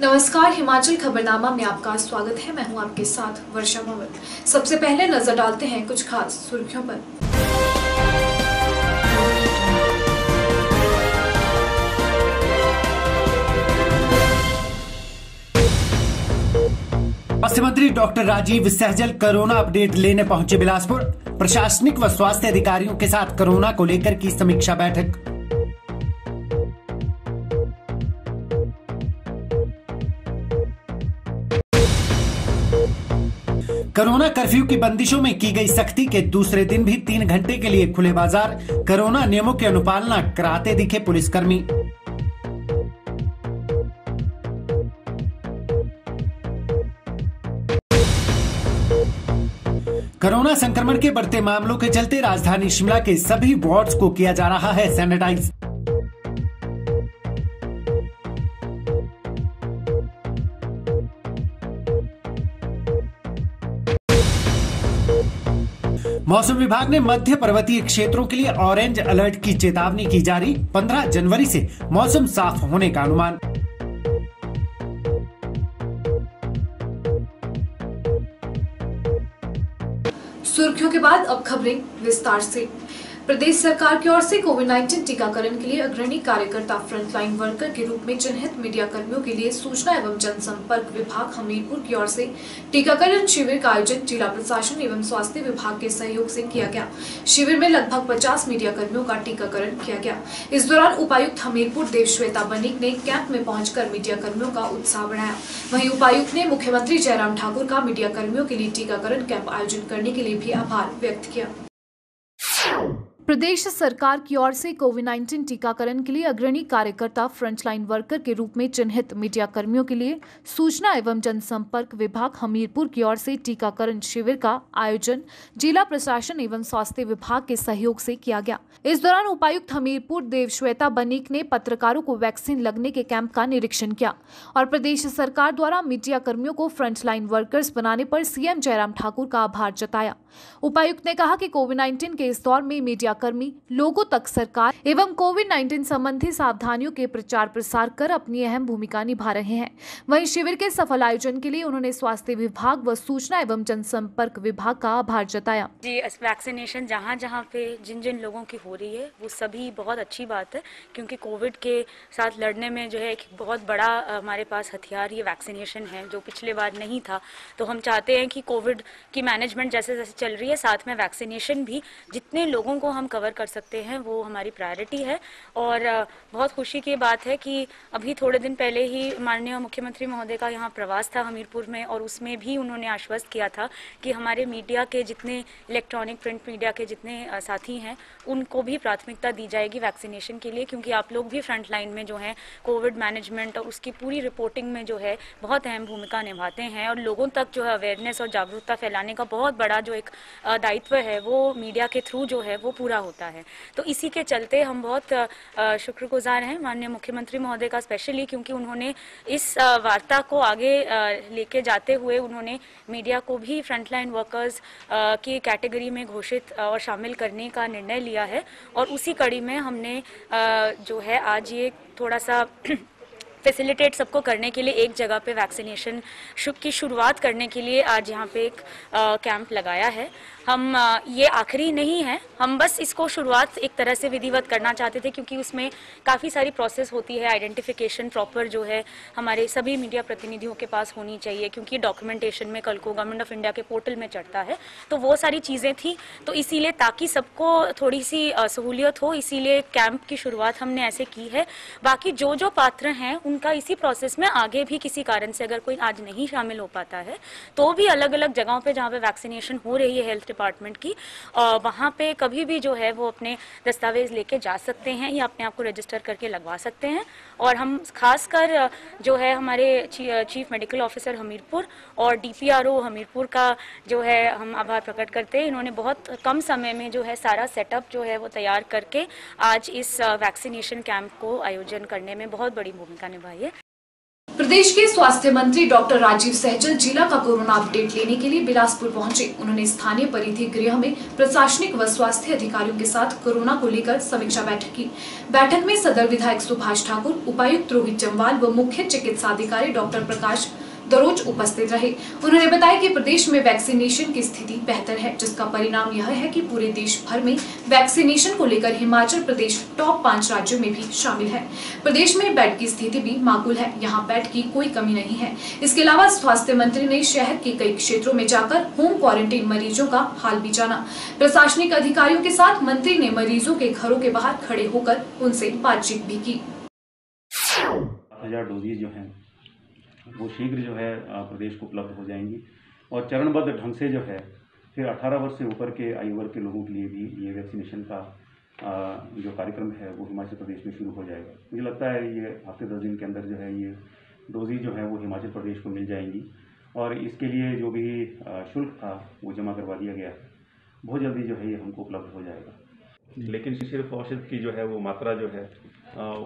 नमस्कार, हिमाचल खबरनामा में आपका स्वागत है। मैं हूं आपके साथ वर्षा भवन। सबसे पहले नजर डालते हैं कुछ खास सुर्खियों पर। स्वास्थ्य मंत्री doctor Rajiv Saizal corona update लेने पहुंचे बिलासपुर। प्रशासनिक व स्वास्थ्य अधिकारियों के साथ कोरोना को लेकर की समीक्षा बैठक। कोरोना कर्फ्यू की बंदिशों में की गई सख्ती के दूसरे दिन भी 3 घंटे के लिए खुले बाजार। कोरोना नियमों की अनुपालना कराते दिखे पुलिसकर्मी। कोरोना संक्रमण के बढ़ते मामलों के चलते राजधानी शिमला के सभी वार्ड्स को किया जा रहा है सैनिटाइज। मौसम विभाग ने मध्य पर्वतीय क्षेत्रों के लिए ऑरेंज अलर्ट की चेतावनी की जारी। 15 जनवरी से मौसम साफ होने का अनुमान। सुर्खियों के बाद अब खबरें विस्तार से। प्रदेश सरकार की ओर से कोविड-19 टीकाकरण के लिए अग्रणी कार्यकर्ता फ्रंटलाइन वर्कर के रूप में चिन्हित मीडिया कर्मियों के लिए सूचना एवं जनसंपर्क विभाग हमीरपुर की ओर से टीकाकरण शिविर का आयोजन जिला प्रशासन एवं स्वास्थ्य विभाग के सहयोग से किया गया। शिविर में लगभग 50 मीडिया कर्मियों का टीकाकरण किया गया। इस दौरान उपायुक्त हमीरपुर देवश्वेता बनिक ने कैंप में पहुंचकर मीडिया कर्मियों का उत्साह बढ़ाया। वहीं उपायुक्त ने मुख्यमंत्री जयराम ठाकुर का मीडिया कर्मियों के लिए टीकाकरण कैंप आयोजित करने के लिए भी आभार व्यक्त किया। प्रदेश सरकार की ओर से कोविड-19 टीकाकरण के लिए अग्रणी कार्यकर्ता फ्रंटलाइन वर्कर के रूप में चिन्हित मीडिया कर्मियों के लिए सूचना एवं जनसंपर्क विभाग हमीरपुर की ओर से टीकाकरण शिविर का आयोजन जिला प्रशासन एवं स्वास्थ्य विभाग के सहयोग से किया गया। इस दौरान उपायुक्त हमीरपुर देवश्वेता बनिक ने पत्रकारों को वैक्सीन लगने के कैंप का निरीक्षण किया और प्रदेश सरकार द्वारा मीडिया कर्मियों को फ्रंटलाइन वर्कर्स बनाने पर सीएम जयराम ठाकुर का आभार जताया। उपायुक्त ने कहा कि कोविड-19 के इस दौर में मीडिया कर्मी लोगों तक सरकार एवं कोविड-19 संबंधी सावधानियों के प्रचार प्रसार कर अपनी अहम भूमिका निभा रहे हैं। वहीं शिविर के सफल आयोजन के लिए उन्होंने स्वास्थ्य विभाग व सूचना एवं जनसंपर्क विभाग का आभार जताया। जी, वैक्सीनेशन जहाँ पे जिन लोगों की हो रही है वो सभी बहुत अच्छी बात है, क्योंकि कोविड के साथ लड़ने में जो है एक बहुत बड़ा हमारे पास हथियार ये वैक्सीनेशन है, जो पिछले बार नहीं था। तो हम चाहते हैं कि कोविड की मैनेजमेंट जैसे जैसे चल रही है, साथ में वैक्सीनेशन भी जितने लोगों को हम कवर कर सकते हैं वो हमारी प्रायोरिटी है। और बहुत खुशी की बात है कि अभी थोड़े दिन पहले ही माननीय मुख्यमंत्री महोदय का यहाँ प्रवास था हमीरपुर में, और उसमें भी उन्होंने आश्वस्त किया था कि हमारे मीडिया के जितने इलेक्ट्रॉनिक प्रिंट मीडिया के जितने साथी हैं उनको भी प्राथमिकता दी जाएगी वैक्सीनेशन के लिए, क्योंकि आप लोग भी फ्रंट लाइन में जो है कोविड मैनेजमेंट और उसकी पूरी रिपोर्टिंग में जो है बहुत अहम भूमिका निभाते हैं, और लोगों तक जो है अवेयरनेस और जागरूकता फैलाने का बहुत बड़ा जो एक दायित्व है वो मीडिया के थ्रू जो है वो पूरा होता है। तो इसी के चलते हम बहुत शुक्रगुजार हैं माननीय मुख्यमंत्री महोदय का स्पेशली, क्योंकि उन्होंने इस वार्ता को आगे लेके जाते हुए उन्होंने मीडिया को भी फ्रंटलाइन वर्कर्स की कैटेगरी में घोषित और शामिल करने का निर्णय लिया है। और उसी कड़ी में हमने जो है आज ये थोड़ा सा फैसिलिटेट सबको करने के लिए एक जगह पे वैक्सीनेशन की शुरुआत करने के लिए आज यहाँ पे एक कैंप लगाया है। हम ये आखिरी नहीं है, हम बस इसको शुरुआत एक तरह से विधिवत करना चाहते थे, क्योंकि उसमें काफ़ी सारी प्रोसेस होती है। आइडेंटिफिकेशन प्रॉपर जो है हमारे सभी मीडिया प्रतिनिधियों के पास होनी चाहिए, क्योंकि डॉक्यूमेंटेशन में कल को गवर्नमेंट ऑफ इंडिया के पोर्टल में चढ़ता है। तो वो सारी चीज़ें थी, तो इसीलिए ताकि सबको थोड़ी सी सहूलियत हो, इसीलिए कैंप की शुरुआत हमने ऐसे की है। बाकी जो जो पात्र हैं उनका इसी प्रोसेस में आगे भी किसी कारण से अगर कोई आज नहीं शामिल हो पाता है तो भी अलग अलग जगहों पे जहाँ पे वैक्सीनेशन हो रही है हेल्थ डिपार्टमेंट की, वहाँ पे कभी भी जो है वो अपने दस्तावेज लेके जा सकते हैं या अपने आप को रजिस्टर करके लगवा सकते हैं। और हम खासकर जो है हमारे चीफ मेडिकल ऑफिसर हमीरपुर और DPRO हमीरपुर का जो है हम आभार प्रकट करते हैं। इन्होंने बहुत कम समय में जो है सारा सेटअप जो है वो तैयार करके आज इस वैक्सीनेशन कैंप को आयोजन करने में बहुत बड़ी भूमिका निभाई है। प्रदेश के स्वास्थ्य मंत्री डॉक्टर राजीव सहजल जिला का कोरोना अपडेट लेने के लिए बिलासपुर पहुंचे। उन्होंने स्थानीय परिधि गृह में प्रशासनिक व स्वास्थ्य अधिकारियों के साथ कोरोना को लेकर समीक्षा बैठक की। बैठक में सदर विधायक सुभाष ठाकुर, उपायुक्त रोहित जम्वाल व मुख्य चिकित्सा अधिकारी डॉक्टर प्रकाश दरोज उपस्थित रहे। उन्होंने बताया कि प्रदेश में वैक्सीनेशन की स्थिति बेहतर है, जिसका परिणाम यह है कि पूरे देश भर में वैक्सीनेशन को लेकर हिमाचल प्रदेश टॉप 5 राज्यों में भी शामिल है। प्रदेश में बेड की स्थिति भी माकूल है, यहाँ बेड की कोई कमी नहीं है। इसके अलावा स्वास्थ्य मंत्री ने शहर के कई क्षेत्रों में जाकर होम क्वारंटीन मरीजों का हाल भी जाना। प्रशासनिक अधिकारियों के साथ मंत्री ने मरीजों के घरों के बाहर खड़े होकर उनसे बातचीत भी की। डोजेज जो है वो शीघ्र जो है प्रदेश को उपलब्ध हो जाएंगी और चरणबद्ध ढंग से जो है फिर 18 वर्ष से ऊपर के आयु वर्ग के लोगों के लिए भी ये वैक्सीनेशन का जो कार्यक्रम है वो हिमाचल प्रदेश में शुरू हो जाएगा। मुझे लगता है ये हफ्ते 10 दिन के अंदर जो है ये डोजेज जो है वो हिमाचल प्रदेश को मिल जाएंगी और इसके लिए जो भी शुल्क था वो जमा करवा दिया गया है, बहुत जल्दी जो है ये हमको उपलब्ध हो जाएगा। लेकिन सिर्फ औषध की जो है वो मात्रा जो है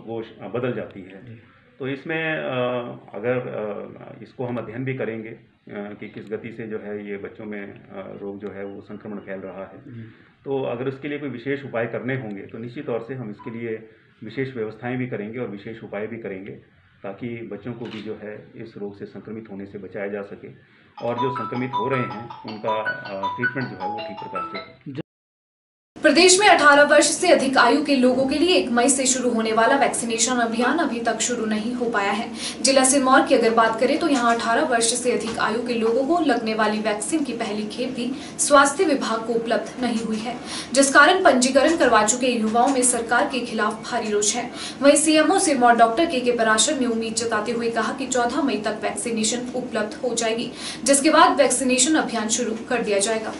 वो बदल जाती है, तो इसमें अगर इसको हम अध्ययन भी करेंगे कि किस गति से जो है ये बच्चों में रोग जो है वो संक्रमण फैल रहा है, तो अगर उसके लिए कोई विशेष उपाय करने होंगे तो निश्चित तौर से हम इसके लिए विशेष व्यवस्थाएं भी करेंगे और विशेष उपाय भी करेंगे ताकि बच्चों को भी जो है इस रोग से संक्रमित होने से बचाया जा सके और जो संक्रमित हो रहे हैं उनका ट्रीटमेंट जो है वो ठीक प्रकार से हो। प्रदेश में 18 वर्ष से अधिक आयु के लोगों के लिए 1 मई से शुरू होने वाला वैक्सीनेशन अभियान अभी तक शुरू नहीं हो पाया है। जिला सिरमौर की अगर बात करें तो यहां 18 वर्ष से अधिक आयु के लोगों को लगने वाली वैक्सीन की पहली खेप भी स्वास्थ्य विभाग को उपलब्ध नहीं हुई है, जिस कारण पंजीकरण करवा चुके युवाओं में सरकार के खिलाफ भारी रोष है। वहीं सीएमओ सिरमौर डॉक्टर के पराशर ने उम्मीद जताते हुए कहा कि 14 मई तक वैक्सीनेशन उपलब्ध हो जाएगी, जिसके बाद वैक्सीनेशन अभियान शुरू कर दिया जाएगा।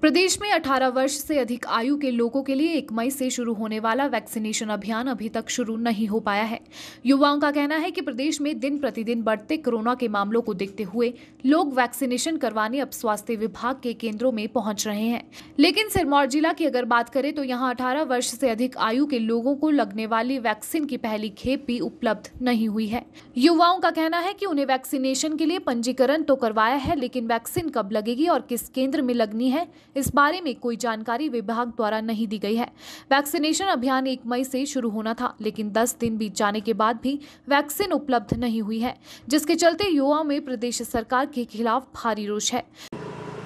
प्रदेश में 18 वर्ष से अधिक आयु के लोगों के लिए 1 मई से शुरू होने वाला वैक्सीनेशन अभियान अभी तक शुरू नहीं हो पाया है। युवाओं का कहना है कि प्रदेश में दिन प्रतिदिन बढ़ते कोरोना के मामलों को देखते हुए लोग वैक्सीनेशन करवाने अब स्वास्थ्य विभाग के केंद्रों में पहुंच रहे हैं, लेकिन सिरमौर जिला की अगर बात करें तो यहां 18 वर्ष से अधिक आयु के लोगों को लगने वाली वैक्सीन की पहली खेप भी उपलब्ध नहीं हुई है। युवाओं का कहना है कि उन्हें वैक्सीनेशन के लिए पंजीकरण तो करवाया है, लेकिन वैक्सीन कब लगेगी और किस केंद्र में लगनी है, इस बारे में कोई जानकारी विभाग द्वारा नहीं दी गई है। वैक्सीनेशन अभियान 1 मई से शुरू होना था, लेकिन 10 दिन बीत जाने के बाद भी वैक्सीन उपलब्ध नहीं हुई है, जिसके चलते युवाओं में प्रदेश सरकार के खिलाफ भारी रोष है।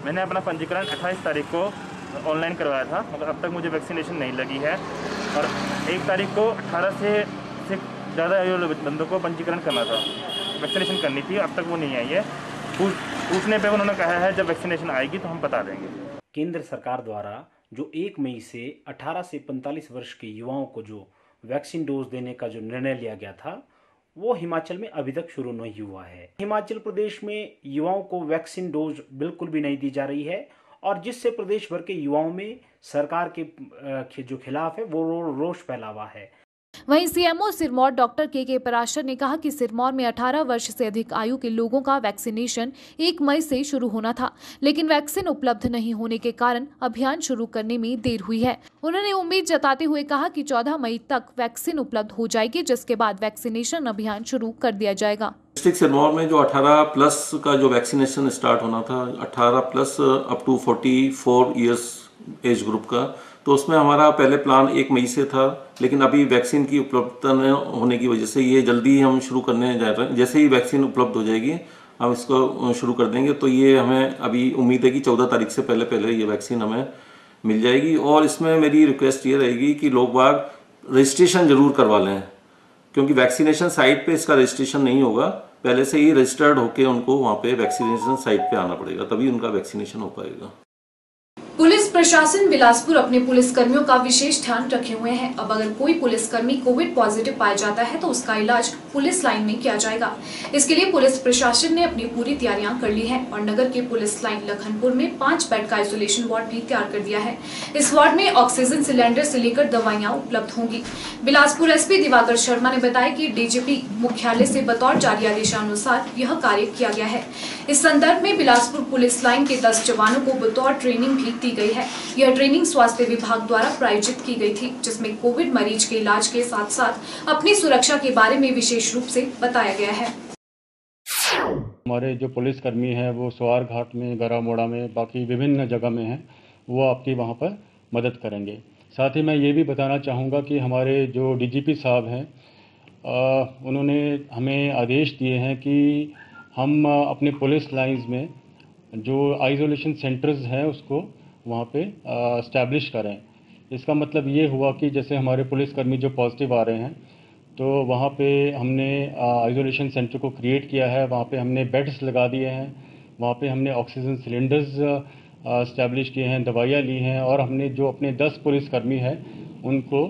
मैंने अपना पंजीकरण 28 तारीख को ऑनलाइन करवाया था, मगर अब तक मुझे वैक्सीनेशन नहीं लगी है और 1 तारीख को 18 से ज़्यादा आयु वाले बंदों को पंजीकरण करना था, वैक्सीनेशन करनी थी, अब तक वो नहीं आई है। पूछने पे उन्होंने कहा है जब वैक्सीनेशन आएगी तो हम बता देंगे। केंद्र सरकार द्वारा जो 1 मई से 18 से 45 वर्ष के युवाओं को जो वैक्सीन डोज देने का जो निर्णय लिया गया था वो हिमाचल में अभी तक शुरू नहीं हुआ है। हिमाचल प्रदेश में युवाओं को वैक्सीन डोज बिल्कुल भी नहीं दी जा रही है और जिससे प्रदेश भर के युवाओं में सरकार के जो खिलाफ है वो रोष फैला हुआ है। वहीं सीएमओ सिरमौर डॉक्टर के पराशर ने कहा कि सिरमौर में 18 वर्ष से अधिक आयु के लोगों का वैक्सीनेशन 1 मई से शुरू होना था, लेकिन वैक्सीन उपलब्ध नहीं होने के कारण अभियान शुरू करने में देर हुई है। उन्होंने उम्मीद जताते हुए कहा कि 14 मई तक वैक्सीन उपलब्ध हो जाएगी, जिसके बाद वैक्सीनेशन अभियान शुरू कर दिया जाएगा। डिस्ट्रिक्ट सिरमौर में जो 18 प्लस का जो वैक्सीनेशन स्टार्ट होना था, 18 plus up to 44 years age group का, तो उसमें हमारा पहले प्लान 1 मई से था, लेकिन अभी वैक्सीन की उपलब्धता न होने की वजह से ये जल्दी हम शुरू करने जा रहे हैं। जैसे ही वैक्सीन उपलब्ध हो जाएगी हम इसको शुरू कर देंगे, तो ये हमें अभी उम्मीद है कि 14 तारीख से पहले ये वैक्सीन हमें मिल जाएगी। और इसमें मेरी रिक्वेस्ट ये रहेगी कि लोग बाग रजिस्ट्रेशन जरूर करवा लें, क्योंकि वैक्सीनेशन साइट पे इसका रजिस्ट्रेशन नहीं होगा, पहले से ही रजिस्टर्ड होकर उनको वहाँ पे वैक्सीनेशन साइट पे आना पड़ेगा, तभी उनका वैक्सीनेशन हो पाएगा। पुलिस प्रशासन बिलासपुर अपने पुलिस कर्मियों का विशेष ध्यान रखे हुए हैं। अब अगर कोई पुलिसकर्मी कोविड पॉजिटिव पाया जाता है तो उसका इलाज पुलिस लाइन में किया जाएगा। इसके लिए पुलिस प्रशासन ने अपनी पूरी तैयारियां कर ली हैं और नगर के पुलिस लाइन लखनपुर में 5 बेड का आइसोलेशन वार्ड भी तैयार कर दिया है। इस वार्ड में ऑक्सीजन सिलेंडर से लेकर दवाइयां उपलब्ध होंगी। बिलासपुर एसपी दिवाकर शर्मा ने बताया कि डीजीपी मुख्यालय से बतौर जारी आदेशानुसार यह कार्य किया गया है। इस संदर्भ में बिलासपुर पुलिस लाइन के 10 जवानों को बतौर ट्रेनिंग भी दी गई है। यह ट्रेनिंग स्वास्थ्य विभाग द्वारा प्रायोजित की गई थी, जिसमें कोविड मरीज के इलाज के साथ साथ अपनी सुरक्षा के बारे में विशेष रूप से बताया गया है। हमारे जो पुलिसकर्मी हैं वो सवार घाट में, गरामोड़ा में, बाकी विभिन्न जगह में हैं, वो आपकी वहाँ पर मदद करेंगे। साथ ही मैं ये भी बताना चाहूँगा कि हमारे जो डीजीपी साहब हैं उन्होंने हमें आदेश दिए हैं कि हम अपने पुलिस लाइंस में जो आइसोलेशन सेंटर्स हैं उसको वहाँ पे इस्टेब्लिश करें। इसका मतलब ये हुआ कि जैसे हमारे पुलिसकर्मी जो पॉजिटिव आ रहे हैं तो वहाँ पे हमने आइसोलेशन सेंटर को क्रिएट किया है, वहाँ पे हमने बेड्स लगा दिए हैं, वहाँ पे हमने ऑक्सीजन सिलेंडर्स इस्टेब्लिश किए हैं, दवाइयाँ ली हैं और हमने जो अपने 10 पुलिसकर्मी हैं उनको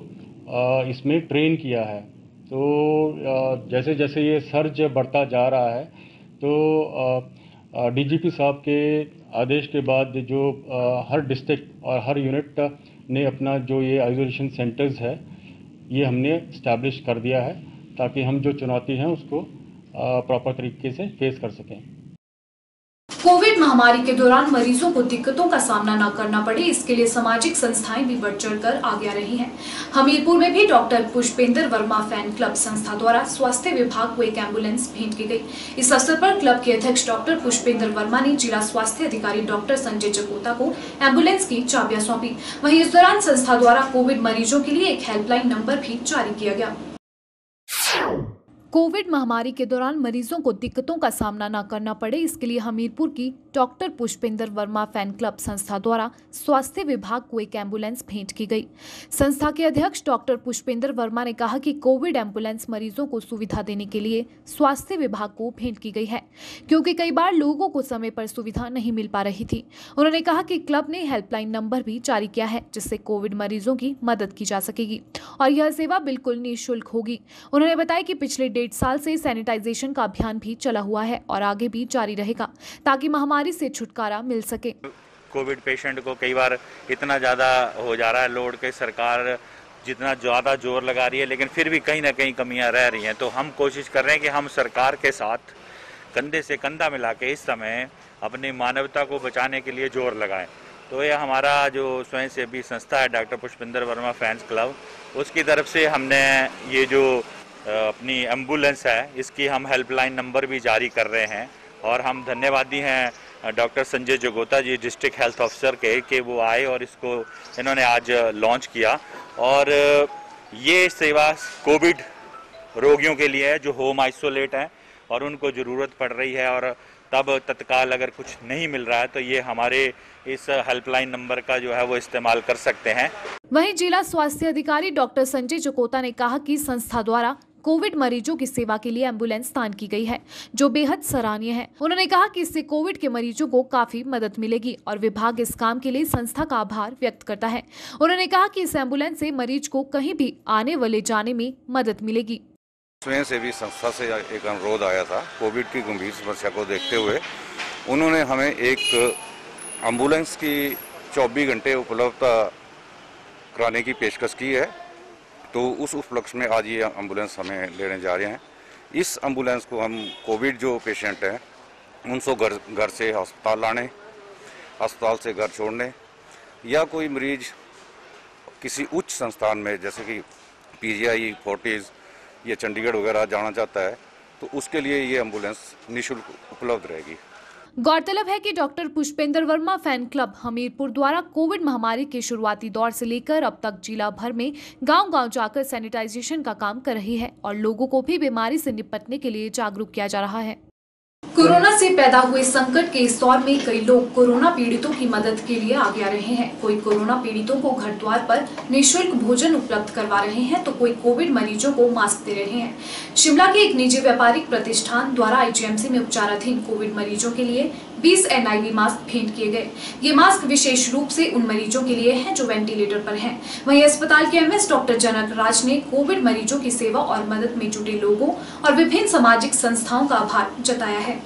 इसमें ट्रेन किया है। तो जैसे जैसे ये सर्ज बढ़ता जा रहा है तो डीजीपी साहब के आदेश के बाद जो हर डिस्ट्रिक्ट और हर यूनिट ने अपना जो ये आइसोलेशन सेंटर्स है ये हमने इस्टेब्लिश कर दिया है ताकि हम जो चुनौती हैं उसको प्रॉपर तरीके से फेस कर सकें। कोविड महामारी के दौरान मरीजों को दिक्कतों का सामना न करना पड़े, इसके लिए सामाजिक संस्थाएं भी बढ़ चढ़कर आगे आ रही हैं। हमीरपुर में भी doctor Pushpendra Verma fan club संस्था द्वारा स्वास्थ्य विभाग को एक एम्बुलेंस भेंट की गई। इस अवसर पर क्लब के अध्यक्ष डॉक्टर पुष्पेंद्र वर्मा ने जिला स्वास्थ्य अधिकारी डॉक्टर संजय जगोता को एम्बुलेंस की चाबियां सौंपी। वहीं इस दौरान संस्था द्वारा कोविड मरीजों के लिए एक हेल्पलाइन नंबर भी जारी किया गया। कोविड महामारी के दौरान मरीजों को दिक्कतों का सामना न करना पड़े, इसके लिए हमीरपुर की doctor Pushpendra Verma fan club संस्था द्वारा स्वास्थ्य विभाग को एक एम्बुलेंस भेंट की गई। संस्था के अध्यक्ष डॉक्टर पुष्पेंद्र वर्मा ने कहा कि कोविड एम्बुलेंस मरीजों को सुविधा देने के लिए स्वास्थ्य विभाग को भेंट की गई है, क्योंकि कई बार लोगों को समय पर सुविधा नहीं मिल पा रही थी। उन्होंने कहा कि क्लब ने हेल्पलाइन नंबर भी जारी किया है, जिससे कोविड मरीजों की मदद की जा सकेगी और यह सेवा बिल्कुल निःशुल्क होगी। उन्होंने बताया कि पिछले 1.5 साल से सैनिटाइजेशन का अभियान भी चला हुआ है और आगे भी जारी रहेगा ताकि महामारी से छुटकारा मिल सके। कोविड पेशेंट को कई बार इतना ज़्यादा हो जा रहा है लोड के सरकार जितना ज़्यादा जोर लगा रही है, लेकिन फिर भी कहीं ना कहीं कमियां रह रही हैं। तो हम कोशिश कर रहे हैं कि हम सरकार के साथ कंधे से कंधा मिला के इस समय अपनी मानवता को बचाने के लिए जोर लगाएं। तो ये हमारा जो स्वयंसेवी संस्था है doctor Pushpendra Verma fans club, उसकी तरफ से हमने ये जो अपनी एम्बुलेंस है इसकी हम हेल्पलाइन नंबर भी जारी कर रहे हैं और हम धन्यवादी हैं डॉक्टर संजय जगोता जी डिस्ट्रिक्ट हेल्थ ऑफिसर के कि वो आए और इसको इन्होंने आज लॉन्च किया। और ये सेवा कोविड रोगियों के लिए है जो होम आइसोलेट हैं और उनको ज़रूरत पड़ रही है और तब तत्काल अगर कुछ नहीं मिल रहा है तो ये हमारे इस हेल्पलाइन नंबर का जो है वो इस्तेमाल कर सकते हैं। वहीं जिला स्वास्थ्य अधिकारी डॉक्टर संजय जगोता ने कहा कि संस्था द्वारा कोविड मरीजों की सेवा के लिए एम्बुलेंस दान की गई है, जो बेहद सराहनीय है। उन्होंने कहा कि इससे कोविड के मरीजों को काफी मदद मिलेगी और विभाग इस काम के लिए संस्था का आभार व्यक्त करता है। उन्होंने कहा कि इस एम्बुलेंस से मरीज को कहीं भी आने वाले जाने में मदद मिलेगी। स्वयंसेवी संस्था से एक अनुरोध आया था कोविड की गंभीर समस्या को देखते हुए, उन्होंने हमें एक एम्बुलेंस की 24 घंटे उपलब्धता कराने की पेशकश की है। तो उस उपलक्ष्य में आज ये एम्बुलेंस हमें लेने जा रहे हैं। इस एम्बुलेंस को हम कोविड जो पेशेंट हैं उनको घर से अस्पताल लाने, अस्पताल से घर छोड़ने, या कोई मरीज किसी उच्च संस्थान में जैसे कि पीजीआई, फोर्टिस या चंडीगढ़ वगैरह जाना चाहता है तो उसके लिए ये एम्बुलेंस निःशुल्क उपलब्ध रहेगी। गौरतलब है कि doctor Pushpendra Verma fan club Hamirpur द्वारा कोविड महामारी के शुरुआती दौर से लेकर अब तक जिला भर में गांव-गांव जाकर सैनिटाइजेशन का काम कर रही है और लोगों को भी बीमारी से निपटने के लिए जागरूक किया जा रहा है। कोरोना से पैदा हुए संकट के इस दौर में कई लोग कोरोना पीड़ितों की मदद के लिए आगे आ रहे हैं। कोई कोरोना पीड़ितों को घर द्वार पर निःशुल्क भोजन उपलब्ध करवा रहे हैं तो कोई कोविड मरीजों को मास्क दे रहे हैं। शिमला के एक निजी व्यापारिक प्रतिष्ठान द्वारा आईजीएमसी में उपचाराधीन कोविड मरीजों के लिए 20 NIV मास्क भेंट किए गए। ये मास्क विशेष रूप से उन मरीजों के लिए हैं जो वेंटिलेटर पर हैं। वहीं अस्पताल के MS डॉक्टर जनक राज ने कोविड मरीजों की सेवा और मदद में जुटे लोगों और विभिन्न सामाजिक संस्थाओं का आभार जताया है।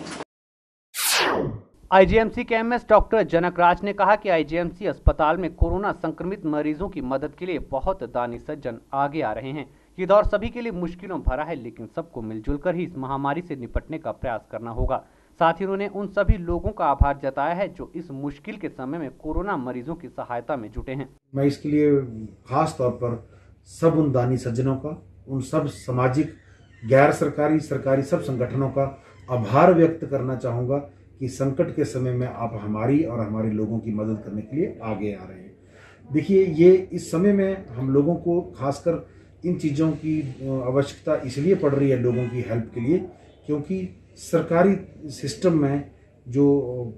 आईजीएमसी के MS डॉक्टर जनक राज ने कहा कि आईजीएमसी अस्पताल में कोरोना संक्रमित मरीजों की मदद के लिए बहुत दानी सज्जन आगे आ रहे हैं। ये दौर सभी के लिए मुश्किलों भरा है, लेकिन सबको मिलजुल कर ही इस महामारी से निपटने का प्रयास करना होगा। साथ ही उन्होंने उन सभी लोगों का आभार जताया है जो इस मुश्किल के समय में कोरोना मरीजों की सहायता में जुटे हैं। मैं इसके लिए खास तौर पर सब उन दानी सज्जनों का, उन सब सामाजिक, गैर सरकारी, सरकारी सब संगठनों का आभार व्यक्त करना चाहूँगा कि संकट के समय में आप हमारी और हमारे लोगों की मदद करने के लिए आगे आ रहे हैं। देखिए, ये इस समय में हम लोगों को खासकर इन चीज़ों की आवश्यकता इसलिए पड़ रही है लोगों की हेल्प के लिए, क्योंकि सरकारी सिस्टम में जो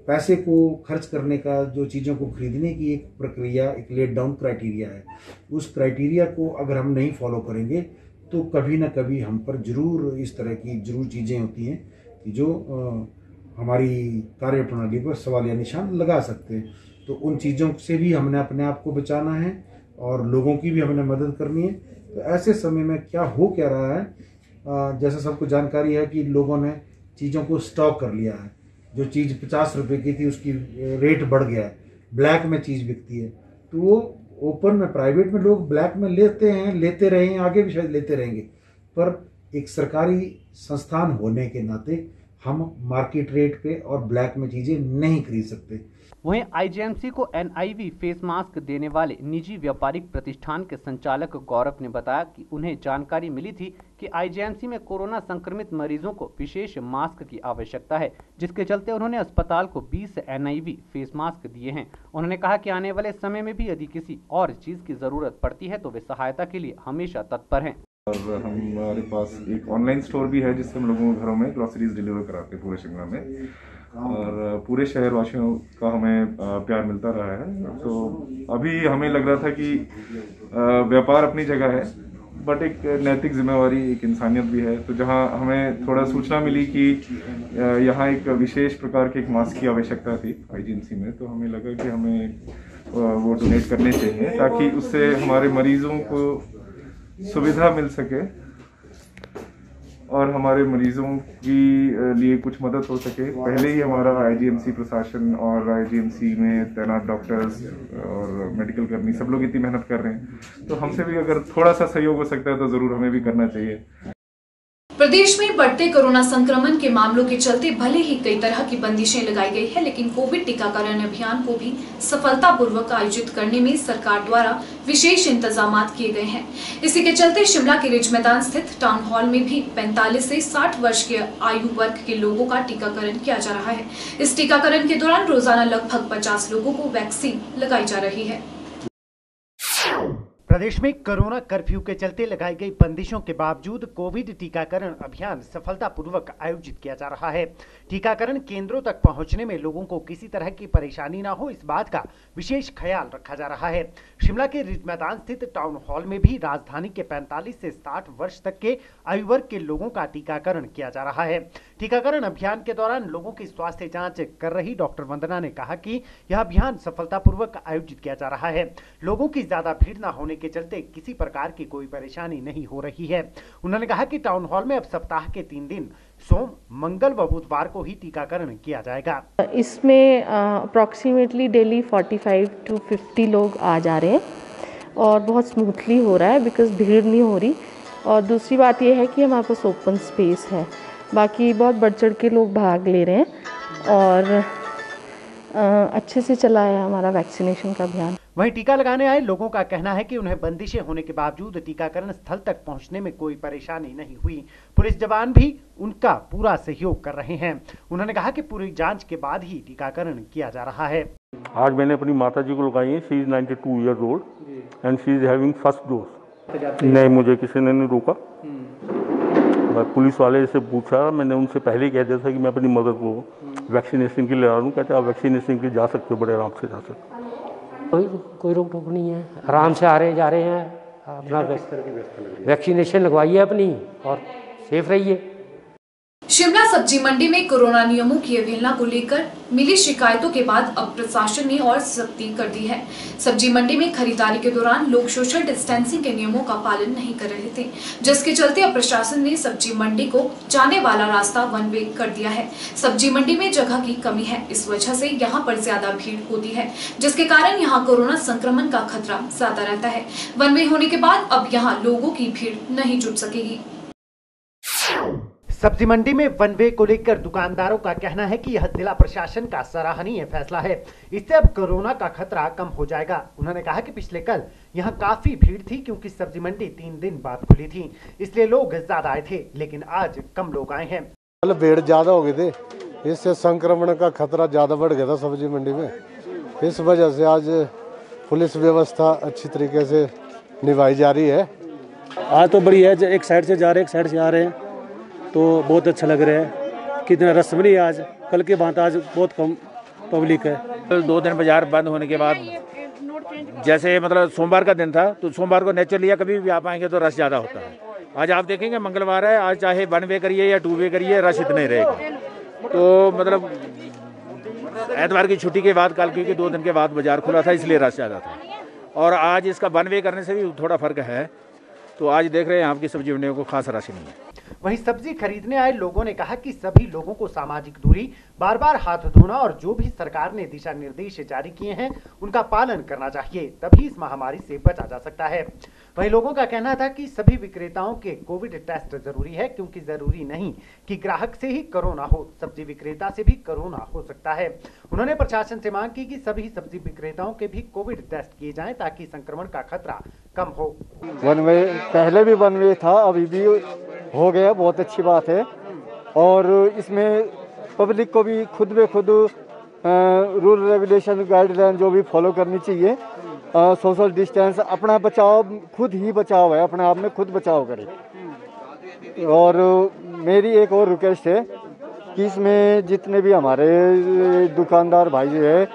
पैसे को खर्च करने का, जो चीज़ों को खरीदने की एक प्रक्रिया, एक लेट डाउन क्राइटेरिया है, उस क्राइटेरिया को अगर हम नहीं फॉलो करेंगे तो कभी ना कभी हम पर जरूर इस तरह की जरूर चीज़ें होती हैं कि जो हमारी कार्य प्रणाली पर सवालिया निशान लगा सकते हैं। तो उन चीज़ों से भी हमने अपने आप को बचाना है और लोगों की भी हमने मदद करनी है। तो ऐसे समय में क्या रहा है, जैसा सबको जानकारी है कि लोगों ने चीज़ों को स्टॉक कर लिया है। जो चीज़ 50 रुपये की थी उसकी रेट बढ़ गया है, ब्लैक में चीज़ बिकती है। तो वो ओपन में, प्राइवेट में लोग ब्लैक में लेते हैं, लेते रहे हैं, आगे भी शायद लेते रहेंगे, पर एक सरकारी संस्थान होने के नाते हम मार्केट रेट पे और ब्लैक में चीज़ें नहीं खरीद सकते। वहीं आईजीएमसी को NIV फेस मास्क देने वाले निजी व्यापारिक प्रतिष्ठान के संचालक गौरव ने बताया कि उन्हें जानकारी मिली थी कि आईजीएमसी में कोरोना संक्रमित मरीजों को विशेष मास्क की आवश्यकता है, जिसके चलते उन्होंने अस्पताल को 20 NIV फेस मास्क दिए हैं। उन्होंने कहा कि आने वाले समय में भी यदि किसी और चीज की जरूरत पड़ती है तो वे सहायता के लिए हमेशा तत्पर हैं। और हमारे पास एक ऑनलाइन स्टोर भी है जिससे हम लोगों के घरों में ग्रोसरीज डिलीवर कराते हैं पूरे शिमला में, और पूरे शहर वासियों का हमें प्यार मिलता रहा है। तो अभी हमें लग रहा था कि व्यापार अपनी जगह है, बट एक नैतिक जिम्मेवारी, एक इंसानियत भी है। तो जहां हमें थोड़ा सूचना मिली कि यहाँ एक विशेष प्रकार के एक मास्क की आवश्यकता थी आईजीएमसी में, तो हमें लगा कि हमें वो डोनेट करने चाहिए ताकि उससे हमारे मरीजों को सुविधा मिल सके और हमारे मरीजों की लिए कुछ मदद हो सके। पहले ही हमारा आईजीएमसी प्रशासन और आईजीएमसी में तैनात डॉक्टर्स और मेडिकल कर्मी सब लोग इतनी मेहनत कर रहे हैं, तो हमसे भी अगर थोड़ा सा सहयोग हो सकता है तो ज़रूर हमें भी करना चाहिए। प्रदेश में बढ़ते कोरोना संक्रमण के मामलों के चलते भले ही कई तरह की बंदिशें लगाई गई है, लेकिन कोविड टीकाकरण अभियान को भी सफलतापूर्वक आयोजित करने में सरकार द्वारा विशेष इंतजाम किए गए हैं। इसी के चलते शिमला के रिज मैदान स्थित टाउन हॉल में भी 45 से 60 वर्ष के आयु वर्ग के लोगों का टीकाकरण किया जा रहा है। इस टीकाकरण के दौरान रोजाना लगभग 50 लोगों को वैक्सीन लगाई जा रही है। प्रदेश में कोरोना कर्फ्यू के चलते लगाई गई बंदिशों के बावजूद कोविड टीकाकरण अभियान सफलतापूर्वक आयोजित किया जा रहा है। टीकाकरण केंद्रों तक पहुंचने में लोगों को किसी तरह की परेशानी ना हो, इस बात का विशेष ख्याल रखा जा रहा है। शिमला के रिज मैदान स्थित टाउन हॉल में भी राजधानी के 45 से 60 वर्ष तक के आयु वर्ग के लोगों का टीकाकरण किया जा रहा है। टीकाकरण अभियान के दौरान लोगों की स्वास्थ्य जाँच कर रही डॉक्टर वंदना ने कहा कि यह अभियान सफलतापूर्वक आयोजित किया जा रहा है। लोगों की ज्यादा भीड़ न होने के चलते किसी प्रकार की कोई परेशानी नहीं हो रही है। उन्होंने कहा कि टाउन हॉल में अब सप्ताह के 3 दिन सोम, मंगल व बुधवार को ही टीकाकरण किया जाएगा। इसमें अप्रॉक्सीमेटली डेली 45 to 50 लोग आ जा रहे हैं और बहुत स्मूथली हो रहा है बिकॉज भीड़ नहीं हो रही। और दूसरी बात यह है कि हमारे पास ओपन स्पेस है, बाकी बहुत बढ़ चढ़ के लोग भाग ले रहे हैं और अच्छे से चला है हमारा वैक्सीनेशन का अभियान। वहीं टीका लगाने आए लोगों का कहना है कि उन्हें बंदिशें होने के बावजूद टीकाकरण स्थल तक पहुंचने में कोई परेशानी नहीं हुई। पुलिस जवान भी उनका पूरा सहयोग कर रहे हैं। उन्होंने कहा कि पूरी जांच के बाद ही टीकाकरण किया जा रहा है। आज मैंने अपनी माता जी को लगाई है। She is 92 years old and she is having first dose. नहीं, मुझे किसी ने नहीं रोका। पुलिस वाले से पूछा, मैंने उनसे पहले ही कह दिया था कि मैं अपनी मदर को वैक्सीनेशन के लिए आ रहा हूँ। कहते आप वैक्सीनेशन के लिए जा सकते हो, बड़े आराम से जा सकते हो। कोई रोक टोक नहीं है, आराम से आ रहे जा रहे हैं। अपना वैक्सीनेशन लगवाइए अपनी और सेफ रहिए। शिमला सब्जी मंडी में कोरोना नियमों की अवहेलना को लेकर मिली शिकायतों के बाद अब प्रशासन ने और सख्ती कर दी है। सब्जी मंडी में खरीदारी के दौरान लोग सोशल डिस्टेंसिंग के नियमों का पालन नहीं कर रहे थे, जिसके चलते अब प्रशासन ने सब्जी मंडी को जाने वाला रास्ता वन वे कर दिया है। सब्जी मंडी में जगह की कमी है, इस वजह से यहाँ पर ज्यादा भीड़ होती है, जिसके कारण यहाँ कोरोना संक्रमण का खतरा ज्यादा रहता है। वन वे होने के बाद अब यहाँ लोगों की भीड़ नहीं जुट सकेगी। सब्जी मंडी में वन वे को लेकर दुकानदारों का कहना है कि यह जिला प्रशासन का सराहनीय फैसला है। इससे अब कोरोना का खतरा कम हो जाएगा। उन्होंने कहा कि पिछले कल यहां काफी भीड़ थी क्योंकि सब्जी मंडी 3 दिन बाद खुली थी, इसलिए लोग ज्यादा आए थे, लेकिन आज कम लोग आए हैं। कल भीड़ ज्यादा हो गई थी, इससे संक्रमण का खतरा ज्यादा बढ़ गया था सब्जी मंडी में। इस वजह से आज पुलिस व्यवस्था अच्छी तरीके से निभाई जा रही है। आज तो बड़ी है, एक साइड से जा रहे हैं एक साइड से आ रहे हैं, तो बहुत अच्छा लग रहा है। कितना रस भी नहीं है आज, कल के बाद आज बहुत कम पब्लिक है। 2 दिन बाजार बंद होने के बाद, जैसे मतलब सोमवार का दिन था तो सोमवार को नेचुरली कभी भी आप आएंगे तो रश ज़्यादा होता है। आज आप देखेंगे मंगलवार है, आज चाहे 1 वे करिए या 2 वे करिए, रश इतना ही रहेगा। तो मतलब एतवार की छुट्टी के बाद कल, क्योंकि 2 दिन के बाद बाजार खुला था इसलिए रश ज़्यादा था, और आज इसका 1 वे करने से भी थोड़ा फर्क है। तो आज देख रहे हैं आपकी सब्जी मंडियों को खास रश नहीं है। वहीं सब्जी खरीदने आए लोगों ने कहा कि सभी लोगों को सामाजिक दूरी, बार बार हाथ धोना और जो भी सरकार ने दिशा निर्देश जारी किए हैं उनका पालन करना चाहिए, तभी इस महामारी से बचा जा सकता है। वहीं लोगों का कहना था कि सभी विक्रेताओं के कोविड टेस्ट जरूरी है, क्योंकि जरूरी नहीं कि ग्राहक से ही कोरोना हो, सब्जी विक्रेता से भी कोरोना हो सकता है। उन्होंने प्रशासन से मांग की कि सभी सब्जी विक्रेताओं के भी कोविड टेस्ट किए जाएं ताकि संक्रमण का खतरा कम हो। वन वे पहले भी 1 वे था, अभी भी हो गया, बहुत अच्छी बात है। और इसमें पब्लिक को भी खुद ब खुद रूल रेगुलेशन गाइडलाइन जो भी फॉलो करनी चाहिए। सोशल डिस्टेंस, अपना बचाव, खुद ही बचाव है, अपने आप में खुद बचाव करें। और मेरी एक और रिक्वेस्ट है कि इसमें जितने भी हमारे दुकानदार भाई जो है,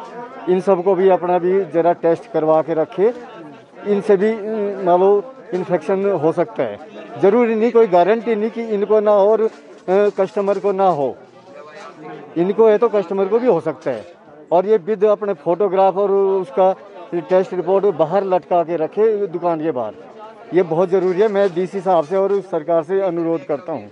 इन सबको भी अपना भी जरा टेस्ट करवा के रखे। इनसे भी मान लो इन्फेक्शन हो सकता है, जरूरी नहीं, कोई गारंटी नहीं कि इनको ना हो और कस्टमर को ना हो। इनको है तो कस्टमर को भी हो सकता है। और ये विद अपने फोटोग्राफ और उसका टेस्ट रिपोर्ट बाहर लटका के रखे दुकान के बाहर, ये बहुत ज़रूरी है। मैं डीसी साहब से और सरकार से अनुरोध करता हूँ।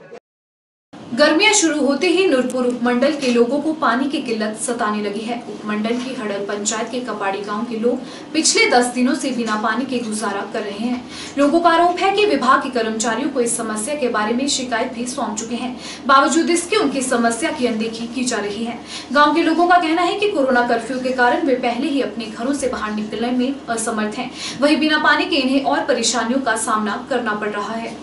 गर्मियां शुरू होते ही नूरपुर उपमंडल के लोगों को पानी की किल्लत सताने लगी है। उपमंडल की हड़ल पंचायत के कपाड़ी गांव के लोग पिछले 10 दिनों से बिना पानी के गुजारा कर रहे हैं। लोगों का आरोप है कि विभाग के कर्मचारियों को इस समस्या के बारे में शिकायत भी सौंप चुके हैं, बावजूद इसके उनकी समस्या की अनदेखी की जा रही है। गाँव के लोगों का कहना है कि कोरोना कर्फ्यू के कारण वे पहले ही अपने घरों से बाहर निकलने में असमर्थ हैं, वही बिना पानी के इन्हें और परेशानियों का सामना करना पड़ रहा है।